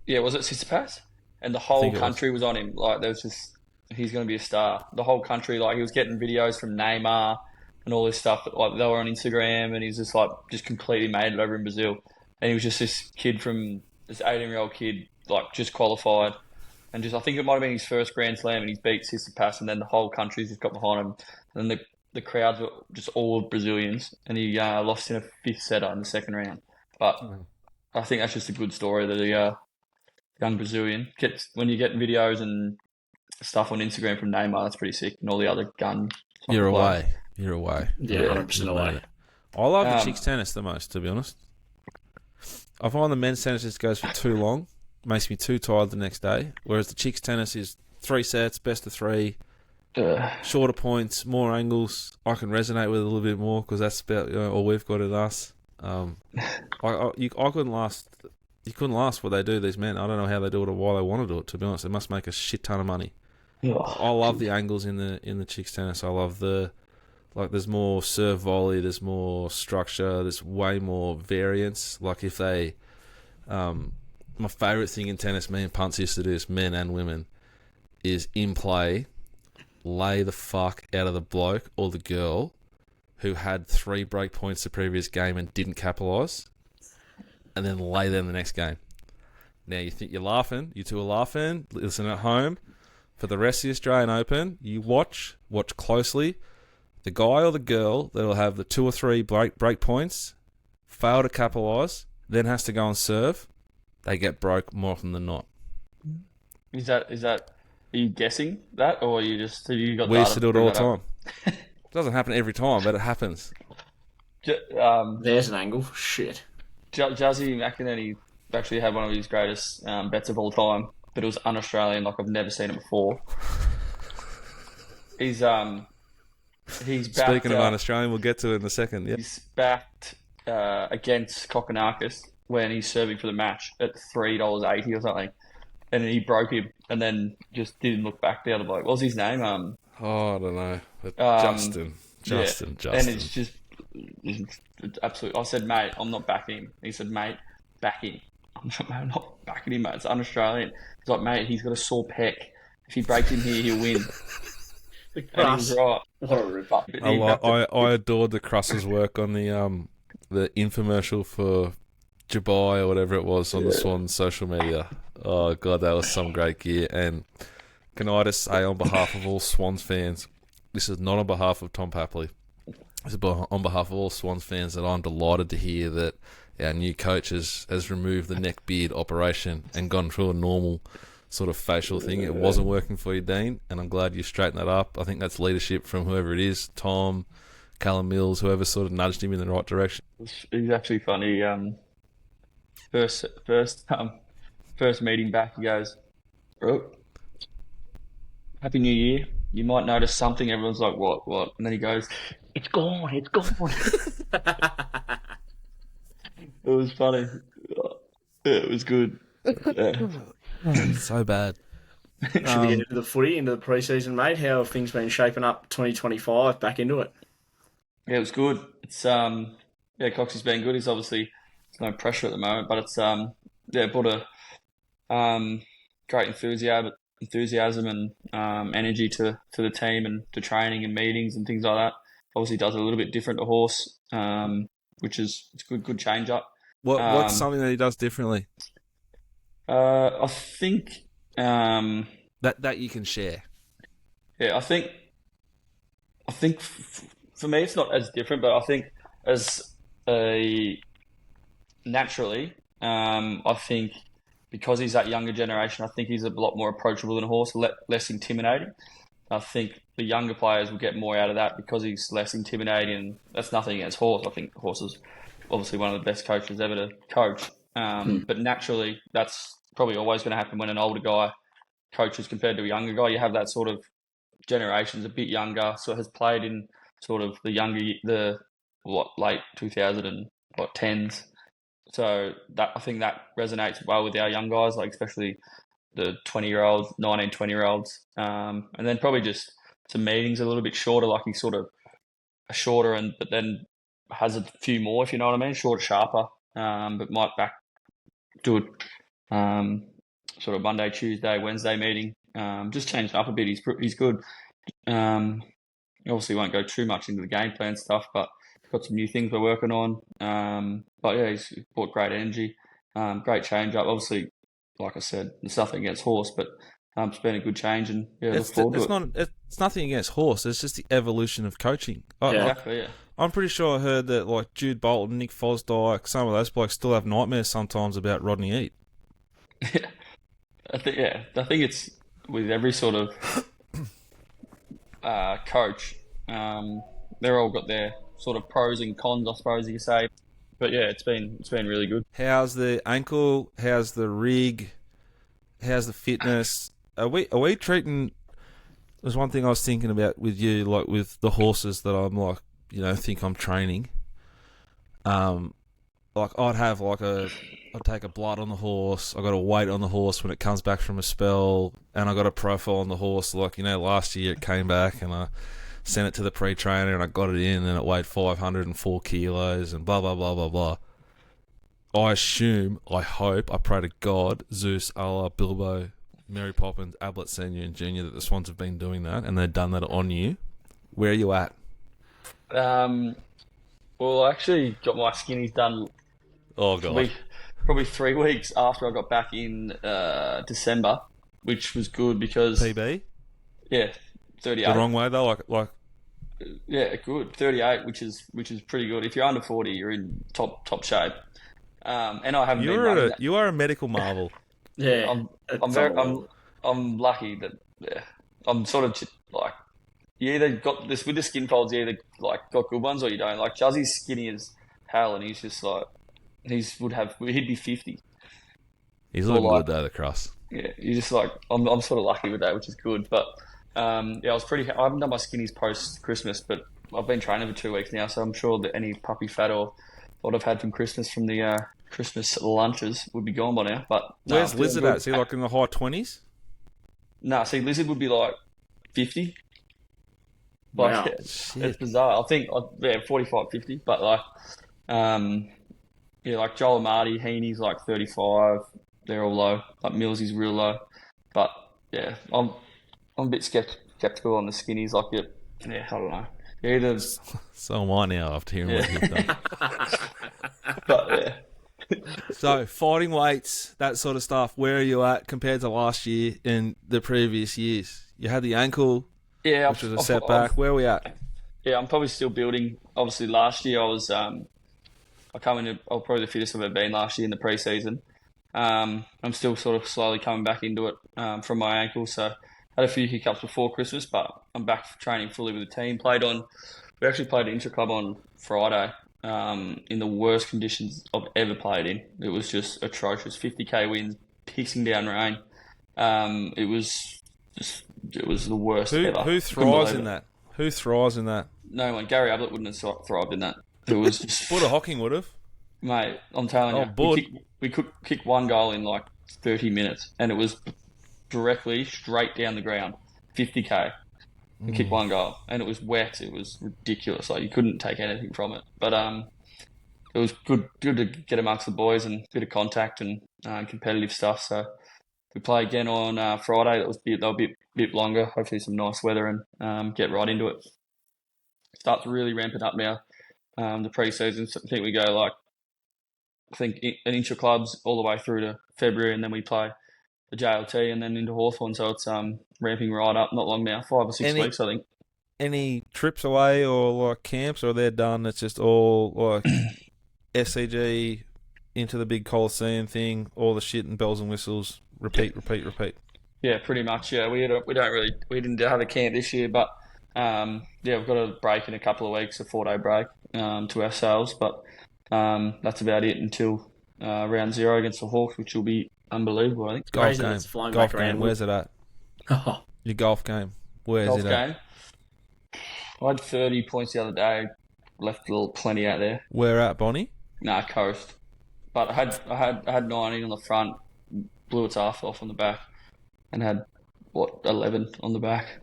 Yeah, was it Tsitsipas? And the whole country was on him. Like, there was just, he's going to be a star. The whole country, like, he was getting videos from Neymar and all this stuff. Like, they were on Instagram, and he's just, like, just completely made it over in Brazil. And he was just this 18-year-old kid, like, just qualified. And just, I think it might have been his first Grand Slam, and he's beat Tsitsipas, and then the whole country's just got behind him. And then the crowds were just all Brazilians, and he lost in a 5th setter in the second round. But I think that's just a good story that a young Brazilian gets. When you get videos and stuff on Instagram from Neymar, that's pretty sick. And all the other gun. You're away. Yeah, 100% away. I love the chicks tennis the most, to be honest. I find the men's tennis just goes for too long. Makes me too tired the next day. Whereas the chicks tennis is 3 sets, best of 3, shorter points, more angles. I can resonate with it a little bit more because that's about all we've got at us. I couldn't last. You couldn't last what they do, these men. I don't know how they do it or why they want to do it. To be honest, they must make a shit ton of money. I love the angles in the chicks tennis. I love there's more serve volley, there's more structure, there's way more variance. Like if they, my favourite thing in tennis, me and Punts used to do this, men and women, is in play, lay the fuck out of the bloke or the girl who had 3 break points the previous game and didn't capitalise, and then lay them the next game. Now, you think you're laughing, you two are laughing, listen at home. For the rest of the Australian Open, you watch closely. The guy or the girl that'll have the 2 or 3 break points, fail to capitalise, then has to go and serve, they get broke more often than not. Is that? Are you guessing that, or have you got? We used to do it all the time. It doesn't happen every time, but it happens. There's an angle. Shit. Jazzy McInerney actually had one of his greatest bets of all time, but it was un-Australian. Like, I've never seen it before. He's backed, speaking of un-Australian, we'll get to it in a second. Yeah. He's backed against Kokonakis when he's serving for the match at $3.80 or something, and he broke him, and then just didn't look back. The other bloke, what was his name? Oh, I don't know. But Um, Justin. and it's just it's absolute. I said, mate, I'm not backing him. He said, mate, back him. I'm not backing him, mate. It's un-Australian. He's like, mate, he's got a sore pec. If he breaks in here, he'll win. The And he was Crust. right. What a rip-up. But I adored the Cruss's work on the infomercial for Dubai or whatever it was on the Swans social media. Oh god, that was some great gear. And can I just say, on behalf of all Swans fans, this is not on behalf of Tom Papley. This is on behalf of all Swans fans, that I'm delighted to hear that our new coach has removed the neck beard operation and gone through a normal sort of facial thing. It wasn't working for you, Dean, and I'm glad you straightened that up. I think that's leadership from whoever it is, Tom, Callum Mills, whoever sort of nudged him in the right direction. It's actually funny. First meeting back, he goes, "Oh, Happy New Year. You might notice something." Everyone's like, what? And then he goes, "It's gone. It's gone." It was funny. Yeah, it was good. Yeah. So bad. Should we get into the footy, into the pre-season, mate? How have things been shaping up 2025, back into it? Yeah, it was good. It's Cox has been good. He's obviously there's no pressure at the moment, but it's brought a great enthusiasm and energy to the team and to training and meetings and things like that. Obviously, does it a little bit different to horse, which is it's good change up. What's something that he does differently I think that you can share? yeah, I think for me it's not as different, but I think as a naturally, I think because he's that younger generation, I think he's a lot more approachable than a horse, less intimidating. I think the younger players will get more out of that because he's less intimidating. And that's nothing against Horse. I think Horse is obviously one of the best coaches ever to coach. But naturally, that's probably always going to happen when an older guy coaches compared to a younger guy. You have that sort of generation's a bit younger, so has played in sort of late 2010s. So that I think that resonates well with our young guys, like especially the 20-year-olds, 19, 20-year-olds. And then probably just some meetings a little bit shorter, like he's sort of a shorter but then has a few more, if you know what I mean, shorter, sharper, but might do it sort of Monday, Tuesday, Wednesday meeting. Just changed up a bit. He's good. Obviously won't go too much into the game plan stuff, but got some new things we're working on. But yeah, he's brought great energy, great change up. Obviously, like I said, there's nothing against Horse, but it's been a good change, and look forward to it. It's nothing against Horse. It's just the evolution of coaching. Exactly, yeah. I'm pretty sure I heard that like Jude Bolton, Nick Fosdyke, some of those blokes still have nightmares sometimes about Rodney Eade. I think it's with every sort of coach. They're all got their sort of pros and cons, I suppose you could say. But yeah, it's been really good. How's the ankle? How's the rig? How's the fitness? Are we treating? There's one thing I was thinking about with you, like with the horses that I'm like, think I'm training. Like I'd take a blood on the horse. I got a weight on the horse when it comes back from a spell, and I got a profile on the horse. Like last year it came back, and I sent it to the pre-trainer, and I got it in, and it weighed 504 kilos, and blah blah blah blah blah. I assume, I hope, I pray to God, Zeus, Allah, Bilbo, Mary Poppins, Ablett Senior and Junior, that the Swans have been doing that, and they've done that on you. Where are you at? Well, I actually got my skinnies done. Oh God. Probably 3 weeks after I got back in December, which was good because PB. Yeah, 38. The wrong way though, like. Yeah, good. 38, which is pretty good. If you're under 40, you're in top shape. And I haven't been. You are a medical marvel. Yeah, I'm lucky that I'm sort of like you either got this with the skin folds. You either like got good ones or you don't. Like Juzzy's skinny as hell, and he's just like he'd be 50. He's looking good though, the cross. Yeah, you just like I'm sort of lucky with that, which is good. But I haven't done my skinnies post Christmas, but I've been training for 2 weeks now, so I'm sure that any puppy fat or what I've had from Christmas from the Christmas lunches would be gone by now. But where's Lizard at? Is he like in the high 20s? No, see, Lizard would be like 50. Wow. Like, it's bizarre. I think, 45, 50. But like, like Joel and Marty, Heaney's like 35. They're all low. Like Millsy's real low. But yeah, I'm a bit skeptical on the skinnies. Like it, yeah, I don't know. Either. So am I now after hearing what you've done. But yeah. So fighting weights, that sort of stuff. Where are you at compared to last year and the previous years? You had the ankle, which was a setback. Where are we at? Yeah, I'm probably still building. Obviously, last year I was I was probably the fittest I've ever been last year in the pre-season. I'm still sort of slowly coming back into it from my ankle. So had a few hiccups before Christmas, but I'm back training fully with the team. We actually played an intra-club on Friday in the worst conditions I've ever played in. It was just atrocious. 50k winds, pissing down rain. It was the worst ever. Who thrives in that? Who thrives in that? No one. Gary Ablett wouldn't have thrived in that. It was just... Buddha Hocking would have. Mate, I'm telling you. We could kick one goal in like 30 minutes, and it was directly straight down the ground, 50k, and kick one goal, and it was wet. It was ridiculous. Like you couldn't take anything from it. But it was good to get amongst the boys and a bit of contact and competitive stuff. So we play again on Friday. They'll be a bit longer. Hopefully some nice weather and get right into it. Start to really ramp it up now. The pre-season. So I think we go an inch of clubs all the way through to February, and then we play the JLT and then into Hawthorn. So it's ramping right up. Not long now, 5 or 6 weeks, I think. Any trips away or like camps, or they're done? It's just all like SCG into the big Coliseum thing, all the shit and bells and whistles. Repeat. Yeah, pretty much. Yeah, we didn't have a camp this year, but we've got a break in a couple of weeks, a 4-day break to ourselves, but that's about it until round 0 against the Hawks, which will be unbelievable, I think. Golf game. Where's it at? Your golf game. Where's it at? I had 30 points the other day. Left plenty out there. Where at, Bonnie? Nah, coast. But I had 19 on the front, blew its half off on the back, and had 11 on the back.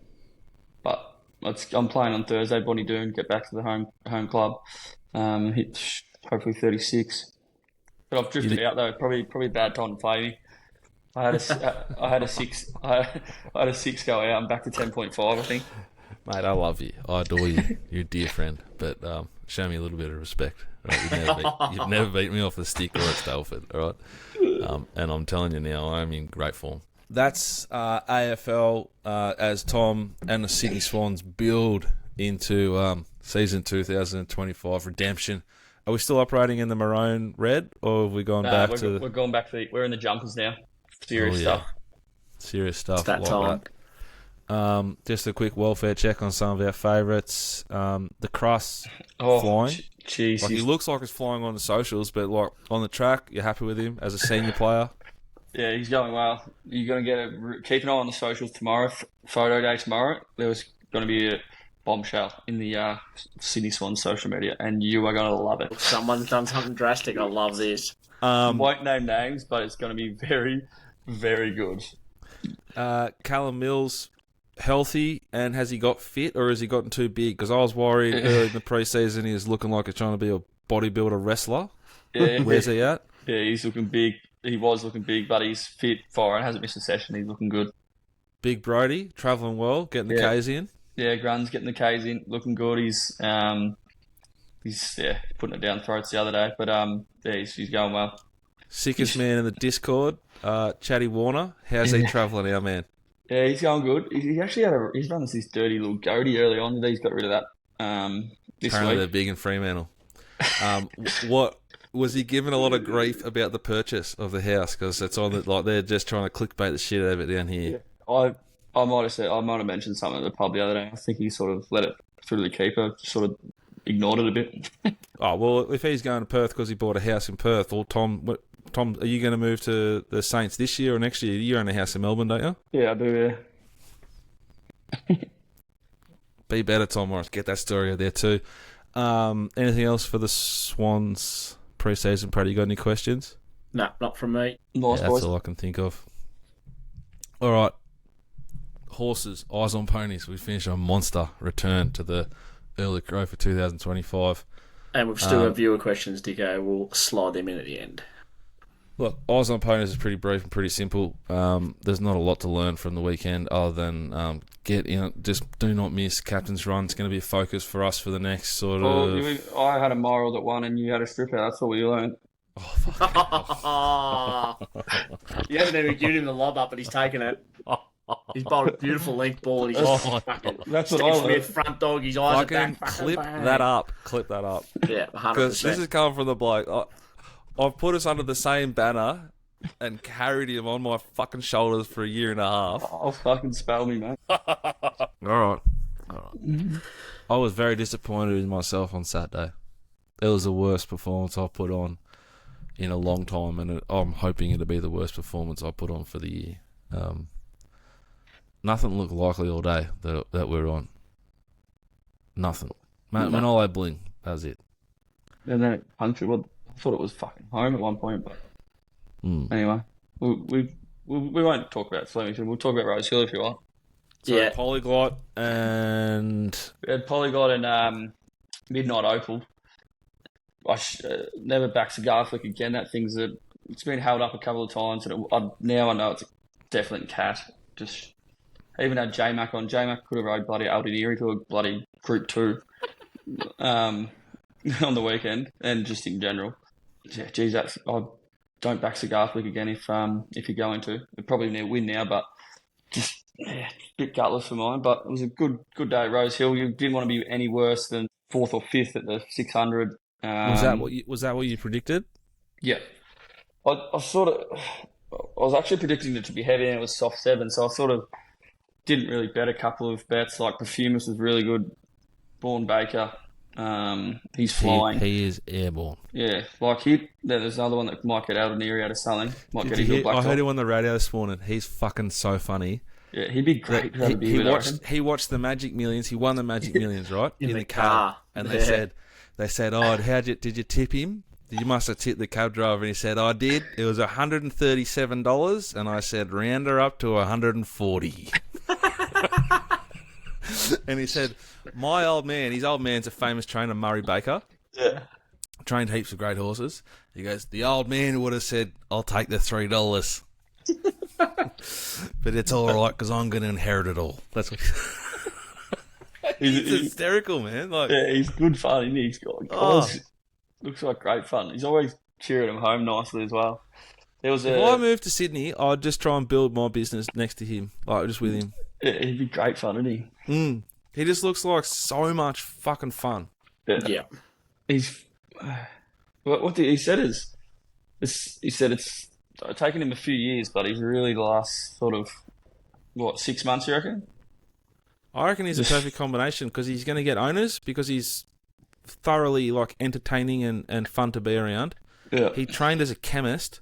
But I'm playing on Thursday. Bonnie Doon, get back to the home club. Hit hopefully 36. But I've drifted out though. Probably a bad time to play me. I had a 6 go out. I'm back to 10.5, I think. Mate, I love you. I adore you. You're a dear friend. But show me a little bit of respect. Right? You've never beat me off the stick or at Stalford. All right? And I'm telling you now, I'm in great form. That's AFL as Tom and the Sydney Swans build into season 2025 redemption. Are we still operating in the maroon red, or have we gone back to... We're going back to we're in the jumpers now. Serious stuff. Serious stuff. It's that time. Just a quick welfare check on some of our favourites. The Crust flying. Jeez. Like, he looks like he's flying on the socials, but like on the track, you're happy with him as a senior player? Yeah, he's going well. You're going to keep an eye on the socials tomorrow. Photo day tomorrow. There was going to be a bombshell in the Sydney Swans social media, and you are going to love it. Someone's done something drastic. I love this. Won't name names, but it's going to be very, very good. Callum Mills, healthy, and has he got fit, or has he gotten too big? Because I was worried early in the pre-season he was looking like he's trying to be a bodybuilder wrestler. Yeah. Where's he at? Yeah, he's looking big. He was looking big, but he's fit, fine, hasn't missed a session. He's looking good. Big Brody, travelling well, getting the K's in. Yeah, Grun's getting the K's in, looking good. He's putting it down throats the other day, but he's going well. Sickest man in the Discord, Chatty Warner. How's he travelling, our man? Yeah, he's going good. He actually he's done this dirty little goatee early on. He's got rid of that this Apparently week. they're big in Fremantle. What was he given a lot of grief about the purchase of the house? Because it's on like they're just trying to clickbait the shit out of it down here. Yeah. I might have mentioned something at the pub the other day. I think he sort of let it through the keeper, sort of ignored it a bit. Oh well, if he's going to Perth because he bought a house in Perth, well, Tom, are you going to move to the Saints this year or next year? You own a house in Melbourne, don't you? Yeah, I do. Yeah. Be better, Tom Morris. Get that story out there too. Anything else for the Swans pre-season, Pratty? You got any questions? No, not from me. Nice, That's boys. all I can think of. All right. Horses, eyes on ponies. We finish a monster return to the early crow for 2025. And we've still got viewer questions, Dicko. We'll slide them in at the end. Look, eyes on ponies is pretty brief and pretty simple. There's not a lot to learn from the weekend other than get in. Just do not miss captain's run. It's going to be a focus for us for the next sort of. I had a moral that won, and you had a stripper. That's all we learned. You haven't even given him the lob up, but he's taken it. He's bowled a beautiful length ball, and he's just fucking That's what Steve I Smith, front dog, his eyes are Fucking back. clip bang. that up. Clip that up. Yeah, Because this 100%. is coming from the bloke. I've put us under the same banner and carried him on my fucking shoulders for a year and a half. Oh, fucking spell me, mate. All right. I was very disappointed in myself on Saturday. It was the worst performance I've put on in a long time, and I'm hoping it'll be the worst performance I put on for the year. Nothing looked likely all day that we're on. Nothing. Manolo bling. That was it. And then it punctured. Well, I thought it was fucking home at one point, but anyway, we won't talk about Flemington. We'll talk about Rose Hill if you want. So Yeah. Polyglot and We had Polyglot and Midnight Opal. I never back Cigar Flick again. That it's been held up a couple of times, and now I know it's a definite cat. Just even had J-Mac on. J-Mac could have rode bloody Aldineri to a bloody Group 2 on the weekend, and just in general. Yeah, geez, I don't back Cigar Flick again if you're going to. It'd probably need a win now, but just a bit gutless for mine. But it was a good day at Rose Hill. You didn't want to be any worse than 4th or 5th at the 600. was that what you predicted? Yeah. I was actually predicting it to be heavy, and it was soft 7, so I sort of didn't really bet a couple of bets. Like Perfumus was really good. Bourne Baker, he's flying. He is airborne. Yeah, like there's another one that might get Aldineri out of something. Might get I heard him on the radio this morning. He's fucking so funny. Yeah, he'd be great to have a beer with. He watched the Magic Millions. He won the Magic Millions, right? In the car. And they said, oh, did you tip him? You must have tipped the cab driver. And he said, I did. It was $137. And I said, round her up to 140. And he said, my old man, his old man's a famous trainer, Murray Baker. Yeah. Trained heaps of great horses. He goes, the old man would have said, I'll take the $3. But it's all right because I'm going to inherit it all. That's what he's hysterical, man. Like, yeah, he's good fun, isn't he? He's got, looks like great fun. He's always cheering him home nicely as well. If I moved to Sydney, I'd just try and build my business next to him, like just with him. Yeah, he'd be great fun, wouldn't he? He just looks like so much fucking fun. Yeah. He's what he said it's taken him a few years, but he's really the last sort of 6 months, you reckon? I reckon he's a perfect combination because he's going to get owners because he's thoroughly like entertaining and fun to be around. Yeah. He trained as a chemist,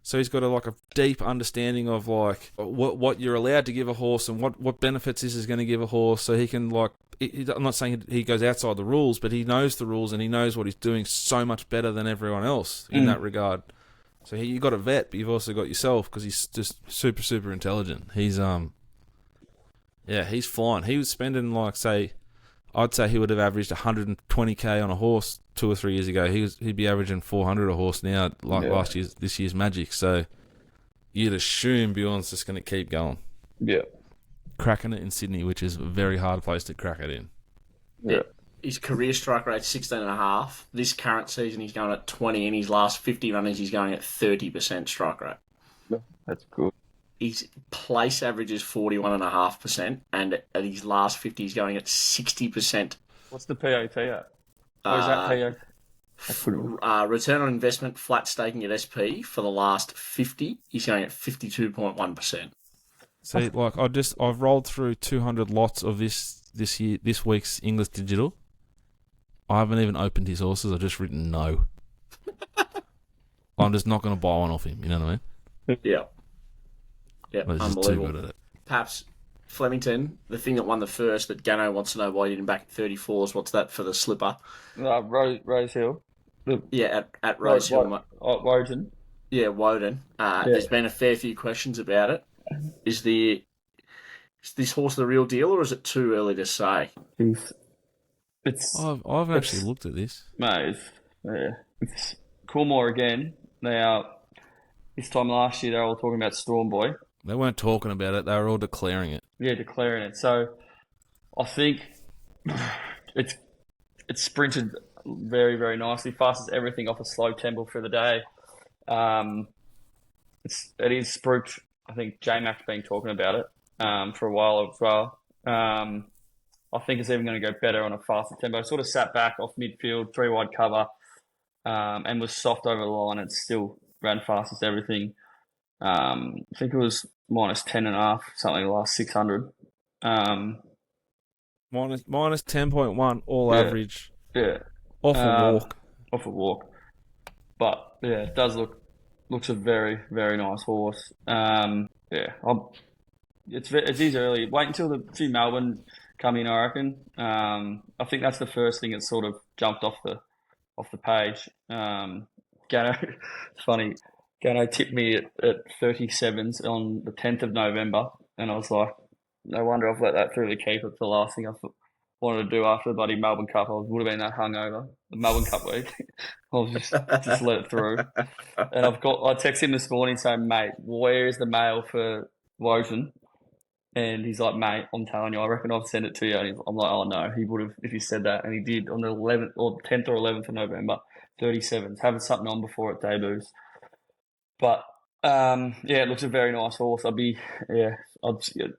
so he's got a deep understanding of like what you're allowed to give a horse and what benefits this is going to give a horse. So he can I'm not saying he goes outside the rules, but he knows the rules and he knows what he's doing so much better than everyone else in that regard. So you got a vet, but you've also got yourself because he's just super, super intelligent. He's he's flying. He was spending I'd say he would have averaged 120k on a horse 2 or 3 years ago. He'd be averaging 400 a horse now, this year's Magic. So you'd assume Bjorn's just going to keep going. Yeah. Cracking it in Sydney, which is a very hard place to crack it in. Yeah. His career strike rate 16.5. This current season he's going at 20, and his last 50 runners he's going at 30% strike rate. That's good. His place average is 41.5%, and at his last 50 he's going at 60%. What's the PAT at? Or is that PAT? Return on investment flat staking at SP for the last 50, he's going at 52.1%. So I've rolled through 200 lots of this week's English Digital. I haven't even opened his horses. I've just written no. I'm just not going to buy one off him. You know what I mean? Yeah. Yeah, I'm just too unbelievable. good at it. Perhaps Flemington, the thing that won the first that Gano wants to know why you didn't back at 34s. What's that for the slipper? Rose Hill. Yeah, at Rose Hill. Woden. Yeah, Woden. There's been a fair few questions about it. Is this horse the real deal, or is it too early to say? I've actually looked at this. Mate, it's Coolmore again. This time last year, they were all talking about Storm Boy. They weren't talking about it. They were all declaring it. Yeah, declaring it. So I think it's sprinted very, very nicely. Fastest everything off a slow tempo for the day. It is spruiked. I think J-Mac's been talking about it for a while as well. I think it's even going to go better on a faster tempo. Sort of sat back off midfield, 3 wide cover, and was soft over the line and still ran fastest everything. I think it was minus 10.5, something the last 600. Minus 10.1 all average. Yeah. Off a walk. But yeah, it does looks a very, very nice horse. It's early. Wait until the 2 Melbourne come in, I reckon. I think that's the first thing that sort of jumped off the page. Gano, it's funny. Gano tipped me at 37s on the 10th of November, and I was like, no wonder I've let that through the keeper. It's the last thing I wanted to do after the bloody Melbourne Cup. I would have been that hungover, the Melbourne Cup week. I was just let it through. And I texted him this morning saying, mate, where is the mail for Woden? And he's like, mate, I'm telling you, I reckon I've sent it to you. And I'm like, oh no, he would have if he said that. And he did on the 11th or 10th or 11th of November, 37s, having something on before it debuts. But it looks a very nice horse. I'd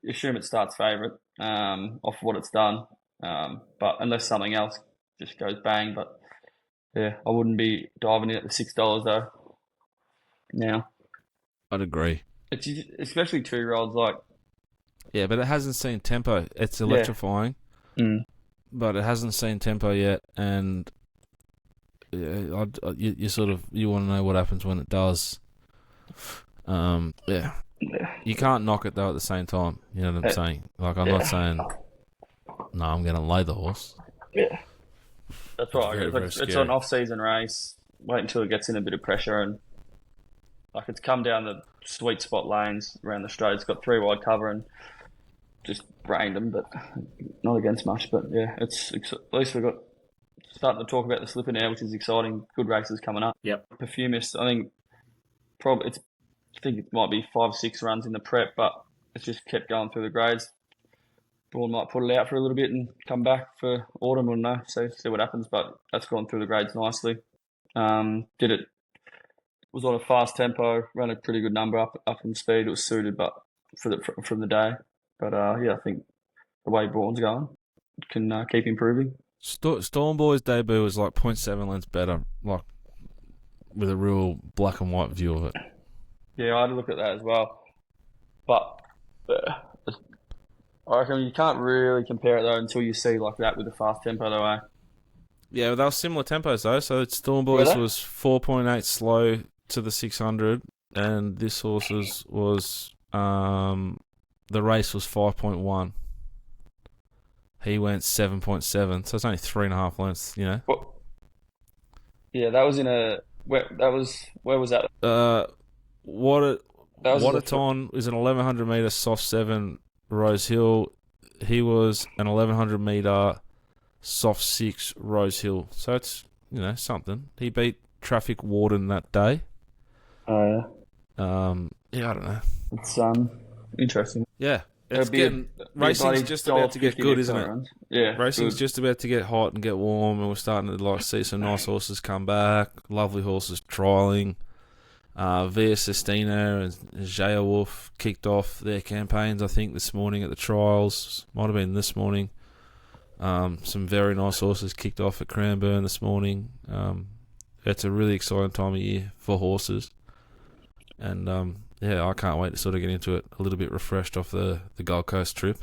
assume it starts favourite off what it's done. But unless something else just goes bang. But yeah, I wouldn't be diving in at the $6 though. Now, I'd agree. It's especially 2-year-olds like. Yeah, but it hasn't seen tempo. It's electrifying, but it hasn't seen tempo yet, and you want to know what happens when it does. You can't knock it though at the same time. You know what I'm saying? Like I'm not saying, no, I'm going to lay the horse. Yeah, that's right. Very, very it's an off-season race. Wait until it gets in a bit of pressure, and like it's come down the sweet spot lanes around the straight. It's got 3 wide cover and just brained them, but not against much. But yeah, it's at least we've got starting to talk about the slipper now, which is exciting. Good races coming up. Yep. Perfumist, I think it might be 5-6 runs in the prep, but it's just kept going through the grades. Braun might put it out for a little bit and come back for autumn. We'll know, see what happens. But that's gone through the grades nicely. Was on a fast tempo, ran a pretty good number up in speed. It was suited, but from the day. But I think the way Braun's going can keep improving. Storm Boy's debut was like 0.7 lengths better, like with a real black and white view of it. Yeah, I had to look at that as well. But I reckon you can't really compare it though until you see like that with the fast tempo though, eh? Yeah, they were similar tempos though. So Storm Boy's was 4.8 slow to the 600, and this horse's was the race was 5.1. He went 7.7, so it's only 3.5 lengths. You know. Well, yeah, that was where was that? Waterton is an 1100 meter soft 7 Rose Hill. He was an 1100 meter soft 6 Rose Hill. So it's something. He beat Traffic Warden that day. Oh yeah. I don't know. It's interesting. Yeah. Racing's just about to get good, isn't it? Yeah. Racing's just about to get hot and get warm, and we're starting to see some nice horses come back. Lovely horses trialling. Via Sestina and Jaya Wolf kicked off their campaigns, I think, this morning at the trials. Might have been this morning. Some very nice horses kicked off at Cranbourne this morning. It's a really exciting time of year for horses. And I can't wait to sort of get into it a little bit refreshed off the Gold Coast trip.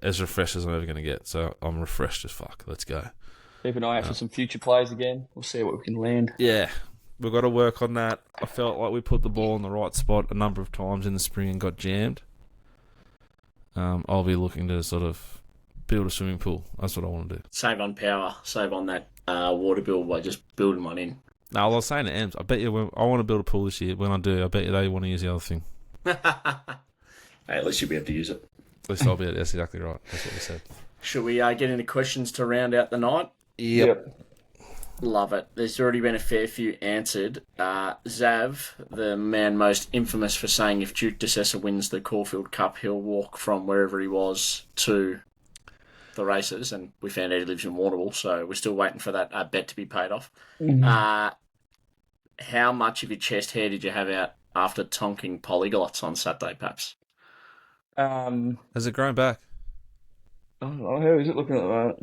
As refreshed as I'm ever going to get. So I'm refreshed as fuck. Let's go. Keep an eye out for some future plays again. We'll see what we can land. Yeah. We've got to work on that. I felt like we put the ball in the right spot a number of times in the spring and got jammed. I'll be looking to sort of build a swimming pool. That's what I want to do. Save on power, save on that water bill by just building one in. No, I was saying to Ems, I bet you I want to build a pool this year. When I do, I bet you they want to use the other thing. Hey, at least you'll be able to use it. At least I'll be able to. That's exactly right. That's what we said. Should we get into questions to round out the night? Yep. Love it. There's already been a fair few answered. Zav, the man most infamous for saying if Duke DeSessa wins the Caulfield Cup, he'll walk from wherever he was to the races, and we found out he lives in Warrnambool, so we're still waiting for that bet to be paid off. Mm-hmm. How much of your chest hair did you have out after tonking polyglots on Saturday, Paps? Has it grown back? Oh, how is it looking at the moment?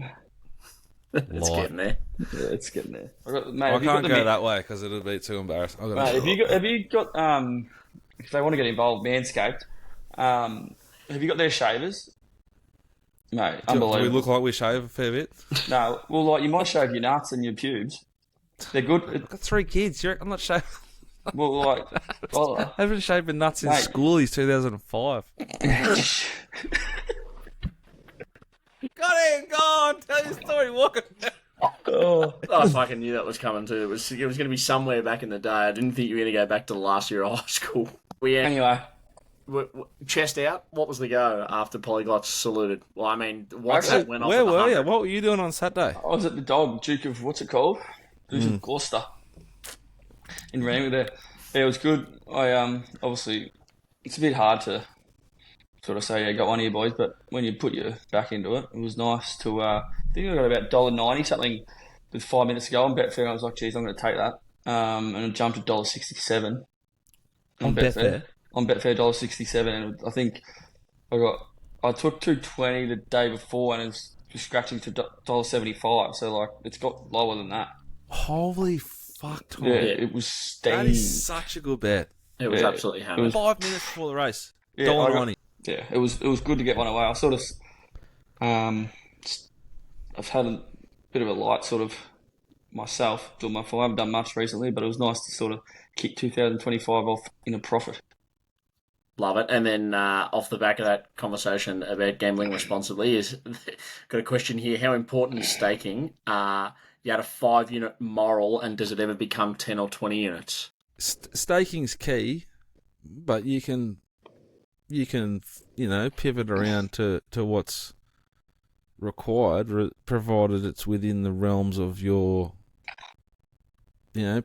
It's getting there. Yeah, it's getting there. I can't go that way because it'll be too embarrassing. Mate, have you got if they want to get involved, Manscaped, have you got their shavers? Mate, unbelievable. Do we look like we shave a fair bit? No, well, like you might shave your nuts and your pubes. They're good. I've got 3 kids. I'm not shaving. Well, like, I haven't shaved my nuts in school. He's 2005. Got in, go on, tell your story, walk it. I fucking knew that was coming too. It was going to be somewhere back in the day. I didn't think you were going to go back to the last year of high school. Anyway. Chest out, what was the go after polyglots saluted? Well, I mean, where were you? What were you doing on Saturday? I was at the dog, Duke of, what's it called? Duke of Gloucester. In Ramsey there. Yeah, it was good. I obviously, it's a bit hard to sort of say, got one of you boys, but when you put your back into it, it was nice to, I think I got about $1.90 something with 5 minutes to go on Betfair. I was like, geez, I'm going to take that. And it jumped to $1.67 on Betfair. On Betfair, $1.67, and I think I took $2.20 the day before, and it's scratching to $1.75. So like, it's got lower than that. Holy fuck, Tom. Yeah, it was steamy. That is such a good bet. It was absolutely hammered. 5 minutes before the race. Yeah, $1.90. Yeah, it was good to get one away. I sort of, I've had a bit of a light sort of myself doing my form. I haven't done much recently, but it was nice to sort of kick 2025 off in a profit. Love it. And then off the back of that conversation about gambling responsibly, got a question here. How important is staking? You had a 5-unit moral, and does it ever become 10 or 20 units? Staking's key, but you can pivot around to what's required, provided it's within the realms of your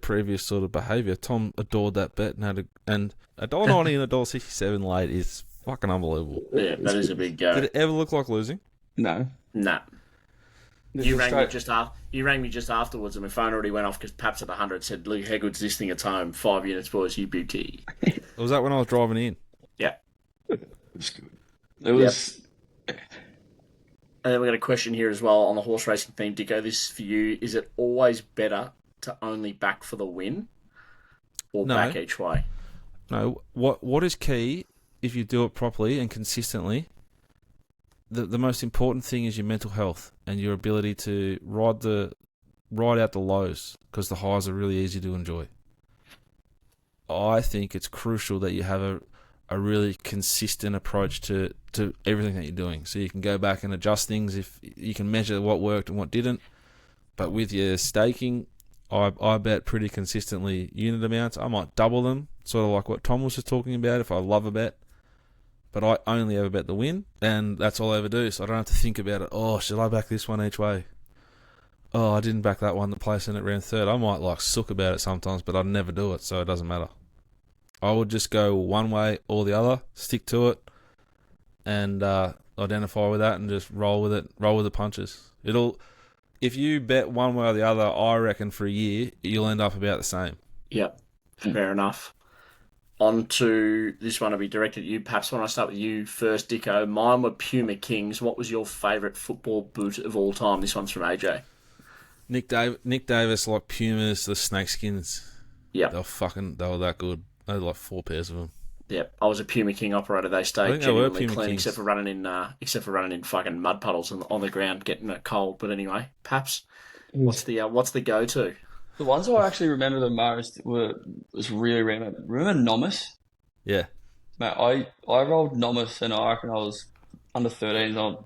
previous sort of behaviour. Tom adored that bet and $1.90 and $1.67 late is fucking unbelievable. Yeah, that is a big go. Did it ever look like losing? No. Nah. You rang me just afterwards, and my phone already went off because Paps at 100 said, "Look, how good's this thing at home? 5 units, boys, UBT." Was that when I was driving in? Yeah. It was good. It was. Yep. And then we got a question here as well on the horse racing theme. Dicko, this for you: is it always better to only back for the win, or back each way? No. What is key if you do it properly and consistently? The most important thing is your mental health and your ability to ride out the lows, because the highs are really easy to enjoy. I think it's crucial that you have a really consistent approach to everything that you're doing, so you can go back and adjust things if you can measure what worked and what didn't. But with your staking, I bet pretty consistently unit amounts. I might double them, sort of like what Tom was just talking about if I love a bet. But I only ever bet the win, and that's all I ever do, so I don't have to think about it. Oh, should I back this one each way? Oh, I didn't back that one, the place in it ran third. I might sook about it sometimes, but I'd never do it, so it doesn't matter. I would just go one way or the other, stick to it, and identify with that and just roll with it, roll with the punches. If you bet one way or the other, I reckon for a year, you'll end up about the same. Yep, fair enough. On to this one will be directed at you. Perhaps when I start with you first, Dicko. Mine were Puma Kings. What was your favourite football boot of all time? This one's from AJ. Nick Davis, like Pumas, the snakeskins. Yep. They were that good. They had like 4 pairs of them. Yep. I was a Puma King operator. They stayed genuinely clean, except for running in fucking mud puddles on the ground, getting it cold. But anyway, Paps, what's the go-to? The ones I actually remember the most was really random. Remember Nomus? Yeah. Mate, I rolled Nomus, and I reckon I was under 13s. I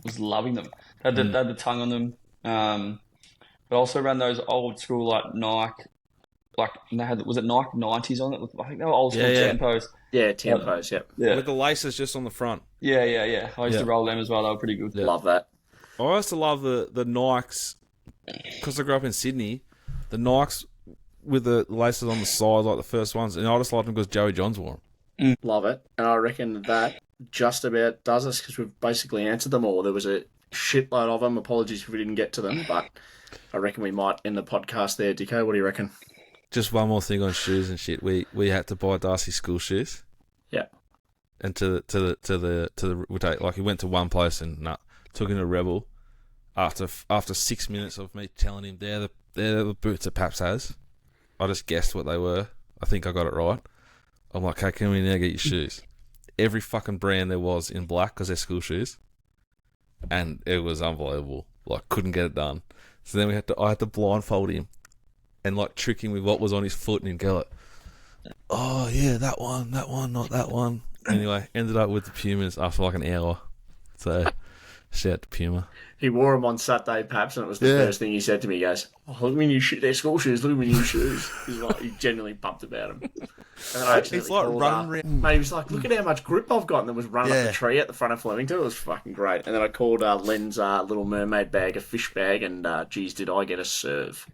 was loving them. They had the tongue on them. But I also ran those old school like Nike, like and they had was it Nike 90s on it? I think they were old school Tempos. Yeah, Tempos. Yep. Yeah. With the laces just on the front. Yeah. I used to roll them as well. They were pretty good. Yeah. Love that. I used to love the Nikes because I grew up in Sydney. The Nikes with the laces on the side, like the first ones, and I just liked them because Joey Johns wore them. Love it. And I reckon that just about does us because we've basically answered them all. There was a shitload of them. Apologies if we didn't get to them, but I reckon we might end the podcast there. Dicko, what do you reckon? Just one more thing on shoes and shit. We had to buy Darcy school shoes. Yeah. And to the like he went to one place and took him to Rebel. After 6 minutes of me telling him they're the boots that Paps has, I just guessed what they were. I think I got it right. I'm like, hey, can we now get your shoes? Every fucking brand there was in black because they're school shoes, and it was unbelievable. Like, couldn't get it done. So then I had to blindfold him and like trick him with what was on his foot, and he'd go like, oh yeah, that one, not that one. Anyway, ended up with the Pumas after like an hour. So shout out to Puma. He wore them on Saturday, Paps, and it was the first thing he said to me. He goes, "Oh, look at my new shoes. They're school shoes. Look at my new shoes." He genuinely pumped about them. And then I it's like running around. Mate, he was like, "Look at how much grip I've got." And then was running up the tree at the front of Flemington. It was fucking great. And then I called Len's Little Mermaid bag a fish bag, and geez, did I get a serve?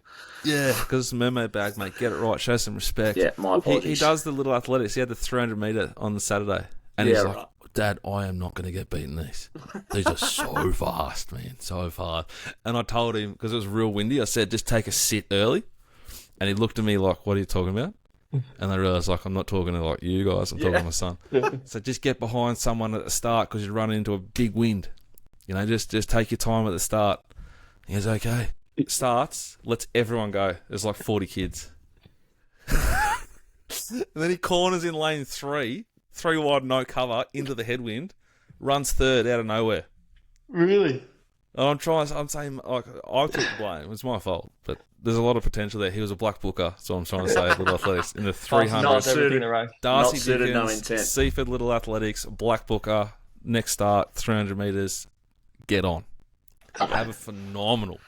Yeah, because it's a mermaid bag, mate. Get it right. Show some respect. Yeah, my apologies. He does the little athletics. He had the 300 metre on the Saturday. And he's like, Dad, I am not going to get beaten these. These are so fast, man. So fast. And I told him, because it was real windy, I said, just take a sit early. And he looked at me like, what are you talking about? And I realised, like, I'm not talking to, like, you guys. I'm talking to my son. So just get behind someone at the start because you're running into a big wind. You know, just take your time at the start. He goes, okay. It starts, lets everyone go. There's like 40 kids. And then he corners in lane 3 wide, no cover, into the headwind, runs third out of nowhere. Really? And I'm saying, like, I took the blame. It's my fault. But there's a lot of potential there. He was a black booker, so I'm trying to say Little Athletics. In the 300. Darcy suited, no Dickens, intent. Seaford Little Athletics, black booker, next start, 300 metres, get on. Have a phenomenal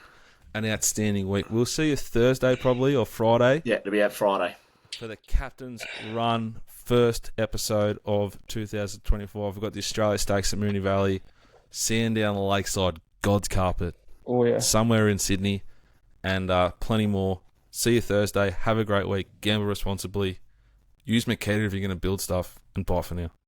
and outstanding week. We'll see you Thursday probably, or Friday. Yeah, it'll be out Friday. For the Captain's Run first episode of 2024. We've got the Australia Stakes at Moonee Valley, sand down the lakeside, God's carpet. Oh, yeah. Somewhere in Sydney, and plenty more. See you Thursday. Have a great week. Gamble responsibly. Use Makita if you're going to build stuff, and bye for now.